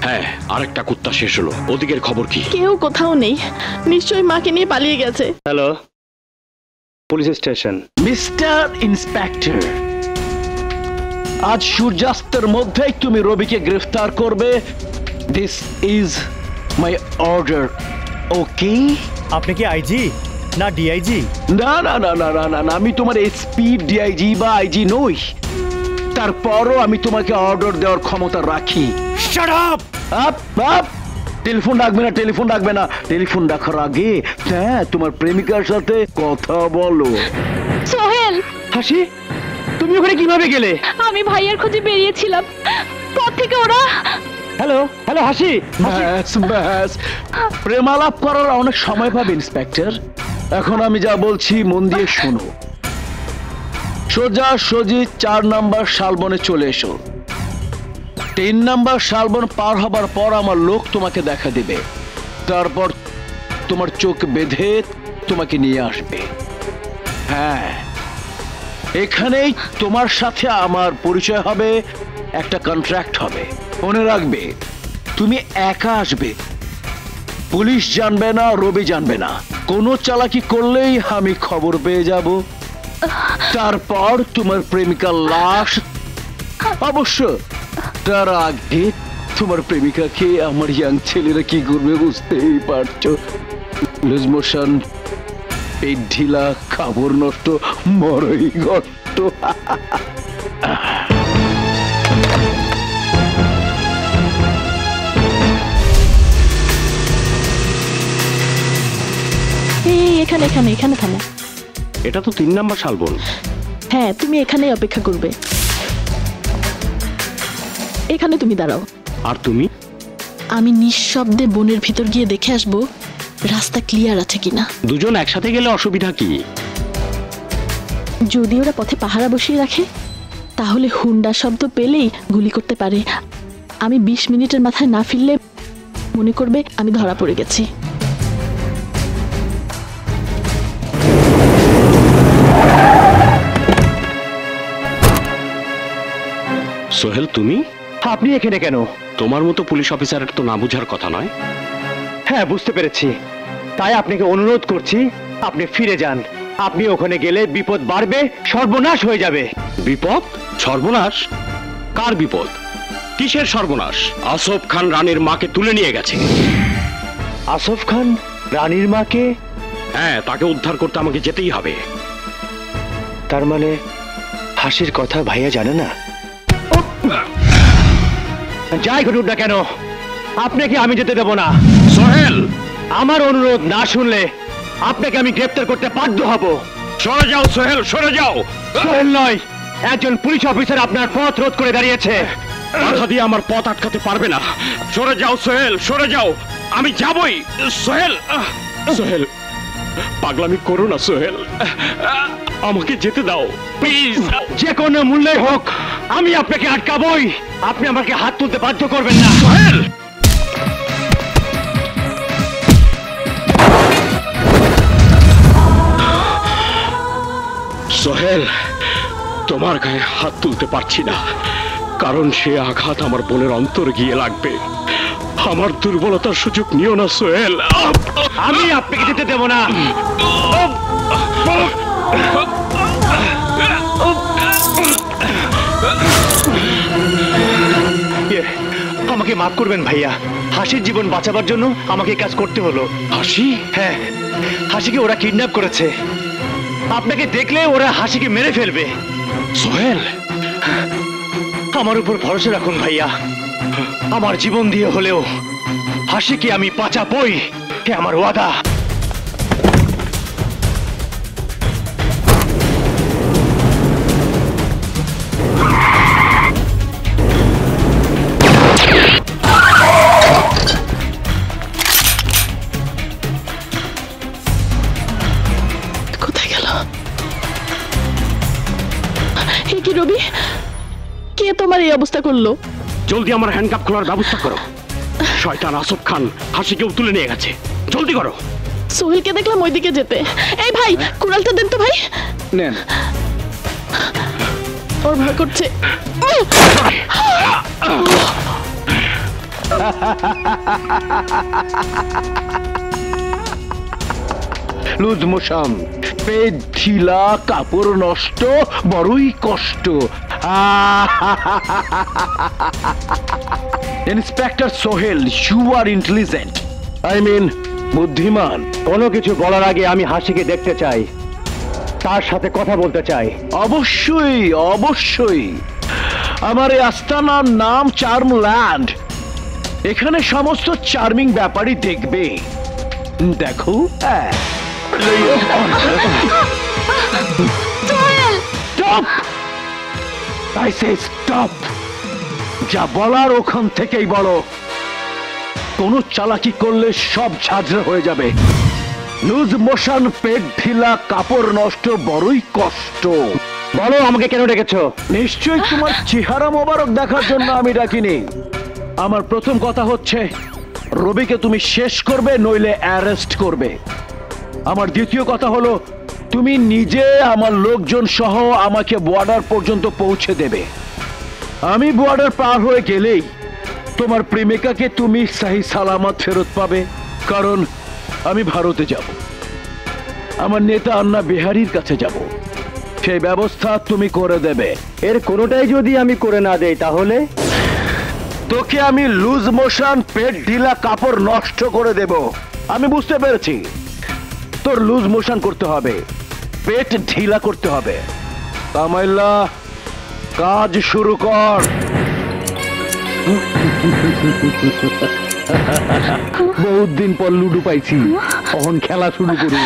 হ্যাঁ, আরেকটা কুত্তা শেষ হলো। ওদিকের খবর কি? কেউ কোথাও নেই, নিশ্চয়ই মাকে নিয়ে পালিয়ে গেছে। Hello, police station. Mister inspector, আজ সূর্যাস্তের মধ্যেই তুমি রবিকে গ্রেফতার করবে দিস ইজ মাই অর্ডার, ওকে? আপনি কি আইজি না ডিআইজি? না না না না না না, আমি তোমার এসপি, ডিআইজি বা আইজি নই। তারপরও আমি তোমাকে অর্ডার দেওয়ার ক্ষমতা রাখি। Shut up! Up up! Telephone রাখবে না, টেলিফোন রাখবে না। টেলিফোন রাখার আগে হ্যাঁ তোমার প্রেমিকার সাথে কথা বলো। সোহেল, হাসি তুমি ওখানে কিভাবে গেলে? আমি ভাইয়ার খোঁজে বেরিয়েছিলাম, পথ থেকে ওরা। হ্যালো হ্যালো হাসি। ব্যাস ব্যাস, প্রেমালাপ করার অনেক সময় পাবে ইন্সপেক্টর। এখন আমি যা বলছি মন দিয়ে শোনো। সোজা সোজি 4 নাম্বার শালবনে চলে এসো। 3 নাম্বার শালবন পার হবার পর আমার লোক তোমাকে দেখা দিবে। তারপর তোমার চোখ বেঁধে তোমাকে নিয়ে আসবে। হ্যাঁ, এখানেই তোমার সাথে আমার পরিচয় হবে, একটা কন্ট্রাক্ট হবে। মনে রাখবে তুমি একা আসবে, পুলিশ জানবে না, রবি জানবে না। কোনো চালাকি করলেই আমি খবর পেয়ে যাব। তারপর তোমার প্রেমিকার লাশ, অবশ্য তার আগে তোমার প্রেমিকাকে আমার ইয়াং ছেলেরা কি করবে বুঝতেই পারছো। লুজ মোশন, পেট ঢিলা, খাবার নষ্ট, মরই গষ্ট। এখানে এখানে এখানে থামো। এটা তো 3 নাম্বার শালবন। হ্যাঁ, তুমি এখানেই অপেক্ষা করবে। এখানে তুমি দাঁড়াও। আর তুমি? আমি নিঃশব্দে বনের ভিতর গিয়ে দেখে আসবো রাস্তা ক্লিয়ার আছে কিনা। দুজন একসাথে গেলে অসুবিধা কি? যদি ওরা পথে পাহারা বসিয়ে রাখে তাহলে হুন্ডা শব্দ পেলেই গুলি করতে পারে। আমি 20 মিনিটের মাথায় না ফিরলে মনে করবে আমি ধরা পড়ে গেছি। সোহেল, তুমি? আপনি এখানে কেন? তোমার মতো পুলিশ অফিসারের তো না বুঝার কথা নয়। হ্যাঁ, বুঝতে পেরেছি। তাই আপনাকে অনুরোধ করছি আপনি ফিরে যান। আপনি ওখানে গেলে বিপদ বাড়বে, সর্বনাশ হয়ে যাবে। বিপদ? সর্বনাশ? কার বিপদ? কিসের সর্বনাশ? আসফ খান রানীর মাকে তুলে নিয়ে গেছে। আসফ খান রানীর মাকে? হ্যাঁ, তাকে উদ্ধার করতে আমাকে যেতেই হবে। তার মানে হাসির কথা ভাইয়া জানে না? যাই ঘটুক না কেন আপনাকে আমি যেতে দেব না। সোহেল, আমার অনুরোধ না শুনলে আপনাকে আমি গ্রেফতার করতে বাধ্য হব। সরে যাও সোহেল, সরে যাও। সোহেল নয়, একজন পুলিশ অফিসার আপনার পথ রোধ করে দাঁড়িয়েছে। বাধা দিয়ে আমার পথ আটকাতে পারবে না। সরে যাও সোহেল, সরে যাও। আমি যাবই। সোহেল, সোহেল, পাগলামি করো না সোহেল, আমাকে যেতে দাও প্লিজ। যে কোনো মূল্যে হোক আমি আপনাকে আটকাবই। আপনি আমাকে হাত তুলতে বাধ্য করবেন না। সোহেল, সোহেল, তোমার গায়ে হাত তুলতে পারছি না, কারণ সে আঘাত আমার বোনের অন্তর গিয়ে লাগবে। আমার দুর্বলতার সুযোগ নিও না সোহেল। আমি আপনাকে যেতে দেব না। আমাকে মাফ করবেন ভাইয়া, হাসির জীবন বাঁচাবার জন্য আমাকে কাজ করতে হলো। হাসি? হ্যাঁ, হাসিকে ওরা কিডন্যাপ করেছে। আপনাকে দেখলে ওরা হাসিকে মেরে ফেলবে। সোহেল, আমার উপর ভরসা রাখুন ভাইয়া। আমার জীবন দিয়ে হলেও হাসিকে আমি বাঁচাবই, হে আমার ওয়াদা। কোথায় গেল? কি রবি, কে তোমার এই অবস্থা করলো? জলদি আমার হ্যান্ডকাপ খোলার ব্যবস্থা করো। শয়তান আসফ খান হাসিকেও তুলে নিয়ে গেছে, জলদি করো। সোহেলকে দেখলাম ওইদিকে যেতে। এই ভাই, কুড়ালটা দেন তো ভাই। নেন। ওর ভয় করছে। লুজ মোশন, পেট ঢিলা, কাপড় নষ্ট, বড়ই কষ্ট। Inspector Sohel, you are intelligent, I mean বুদ্ধিমান। কোনো কিছু বলার আগে আমি হাসিকে দেখতে চাই, তার সাথে কথা বলতে চাই। অবশ্যই অবশ্যই। আমার এই আস্তানার নাম চার্ম ল্যান্ড। এখানে সমস্ত চার্মিং ব্যাপারই দেখবে। দেখো, স্টপ, আই সে স্টপ। যা বলার ওখান থেকেই বলো। কোন চালাকি করলে সব ঝাঁঝরা হয়ে যাবে। লুজ মোশন, পেট ঢিলা, কাপড় নষ্ট, বড়ই কষ্ট। বলো আমাকে কেন ডেকেছো? নিশ্চয়ই তোমার চেহারা মোবারক দেখার জন্য আমি ডাকিনি। আমার প্রথম কথা হচ্ছে, রবিকে তুমি শেষ করবে, নইলে অ্যারেস্ট করবে। আমার দ্বিতীয় কথা হলো, তুমি নিজে আমার লোকজন সহ আমাকে বর্ডার পর্যন্ত পৌঁছে দেবে। আমি বর্ডার পার হয়ে গেলেই তোমার প্রেমিকাকে তুমি সহি সালামত ফেরত পাবে, কারণ আমি ভারতে যাব, আমার নেতা আন্না বিহারীর কাছে যাব। সেই ব্যবস্থা তুমি করে দেবে। এর কোনোটাই যদি আমি করে না দেই তাহলে তোকে আমি লুজ মোশন, পেট ঢিলা, কাপড় নষ্ট করে দেব। আমি বুঝতে পেরেছি, তোর লুজ মোশন করতে হবে, পেট ঢিলা করতে হবে। কামাইল্লা, কাজ শুরু কর। বহুত দিন পর লুডু পাইছি, তখন খেলা শুরু করি।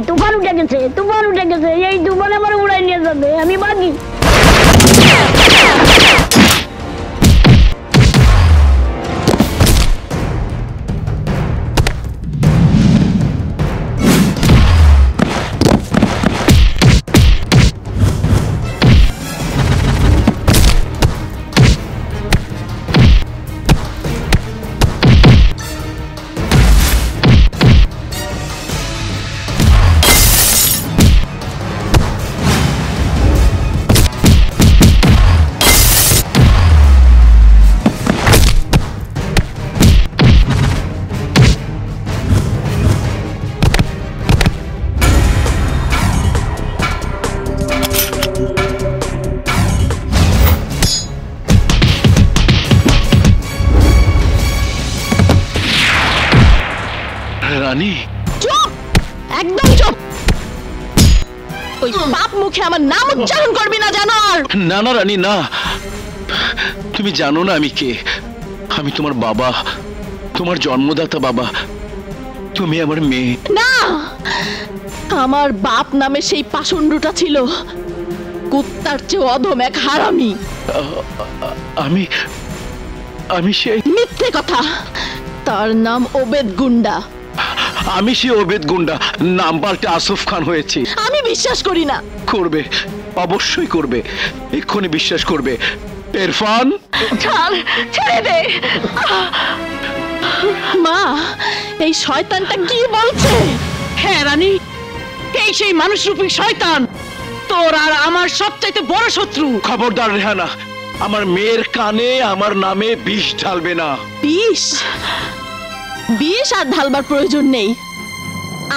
তুফান উঠে গেছে, তুফান উঠে গেছে। এই তুফান আমার উড়াই নিয়ে যাবে, আমি বাগি। রানী, চুপ, একদম চুপ। ওই পাপ মুখে আমার নাম উচ্চারণ করবি না, জানোয়ার। না না রানী, না। তুমি জানো না আমি কে? আমি তোমার বাবা, তোমার জন্মদাতা বাবা। তুমি আমার মেয়ে। না, আমার বাপ নামে সেই পাষণ্ডটা ছিল কুত্তার চেয়ে অধম এক হারামি। আমি আমি সেই মিথ্যে কথা। তার নাম ওবেদ গুন্ডা। আমি সেই ওবেদ গুন্ডা, নাম পাল্টে আসফ খান হয়েছি। আমি বিশ্বাস করি না। করবে, অবশ্যই করবে, এক্ষুনি বিশ্বাস করবে। ইরফান, ছেড়ে দে। মা, এই শয়তানটা কি বলছে? হ্যাঁ রানী, এই সেই মানুষরূপী শয়তান, তোর আর আমার সবচাইতে বড় শত্রু। খবরদার রেহানা, আমার মেয়ের কানে আমার নামে বিষ ঢালবে না। বিষ? বিষ আর ঢালবার প্রয়োজন নেই।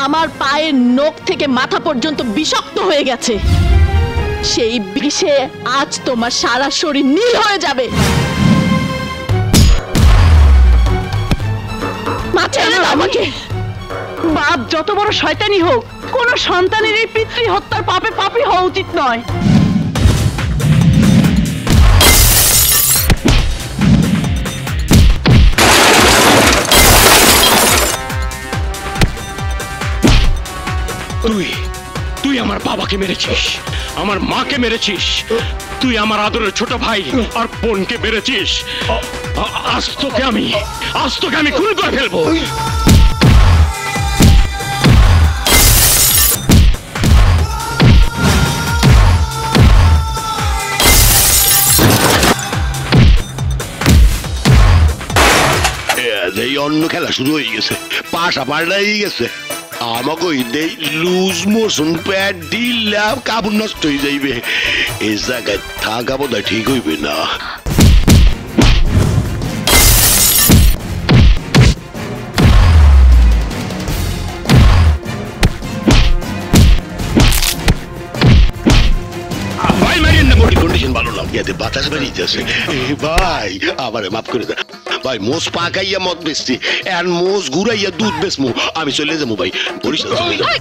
আমার পায়ের নখ থেকে মাথা পর্যন্ত বিষাক্ত হয়ে গেছে। সেই বিষে আজ তোমার সারা শরীর নীল হয়ে যাবে। মা, ছেড়ে দাও আমাকে। বাপ যত বড় শয়তানি হোক, কোন সন্তানের এই পিতৃ হত্যার পাপে পাপী হওয়া উচিত নয়। তুই আমার বাবাকে মেরেছিস, আমার মাকে মেরেছিস, তুই আমার আদরের ছোট ভাই আর বোনকে মেরেছিস। আজ তোকে আমি খুন করে ফেলবো। অন্য খেলা শুরু হয়ে গেছে, পাশা পাল্টাই গেছে। আমাকে লুজ মোশন প্যাড দিলাম, কাপড় নষ্ট হয়ে যাইবে। এই জায়গায় থাকা বোধ হয় ঠিক হইবে না। কন্ডিশন ভালো না, ইয়াতে বাতাস বেরিয়েছে। ভাই আবার মাফ করে দেন ভাই, মোষ পাকাইয়া মদ বেচছি, আর মোষ ঘুরাইয়া দুধ বেচমু। আমি চলে যাবো ভাই, বরিশাল চলে যাবো।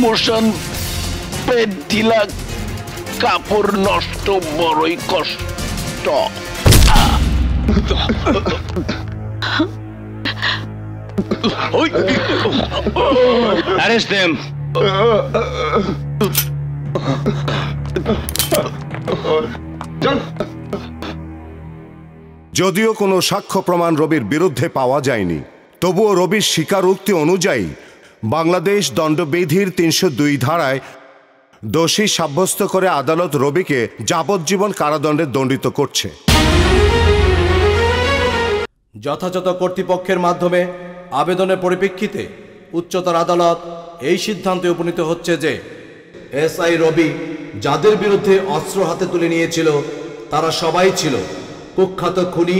মোশন পেট দিলা, কাপড় নষ্ট, বড়ই কষ্ট। Arrest them. যদিও কোনো সাক্ষ্য প্রমাণ রবির বিরুদ্ধে পাওয়া যায়নি, তবুও রবির স্বীকারোক্তি অনুযায়ী বাংলাদেশ দণ্ডবিধির ৩০২ ধারায় দোষী সাব্যস্ত করে আদালত রবিকে যাবজ্জীবন কারাদণ্ডে দণ্ডিত করছে। যথাযথ কর্তৃপক্ষের মাধ্যমে আবেদনের পরিপ্রেক্ষিতে উচ্চতর আদালত এই সিদ্ধান্তে উপনীত হচ্ছে যে এসআই রবি যাদের বিরুদ্ধে অস্ত্র হাতে তুলে নিয়েছিল তারা সবাই ছিল কুখ্যাত খুনি,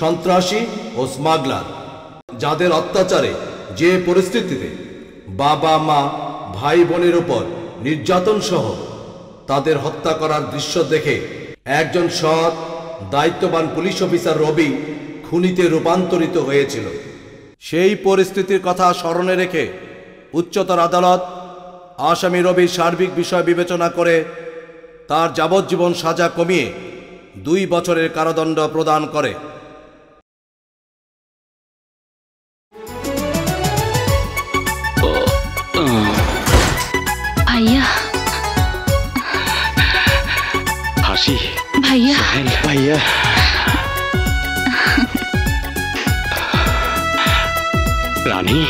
সন্ত্রাসী ও স্মাগলার, যাদের অত্যাচারে যে পরিস্থিতিতে বাবা মা ভাই বোনের উপর নির্যাতন সহ তাদের হত্যা করার দৃশ্য দেখে একজন সৎ দায়িত্ববান পুলিশ অফিসার রবি খুনিতে রূপান্তরিত হয়েছিল। সেই পরিস্থিতির কথা স্মরণে রেখে উচ্চতর আদালত আসামি রবির সার্বিক বিষয় বিবেচনা করে তার যাবজ্জীবন সাজা কমিয়ে 2 বছরের কারাদণ্ড প্রদান করে। ভাইয়া, হাসি ভাইয়া, ভাইয়া, রানী,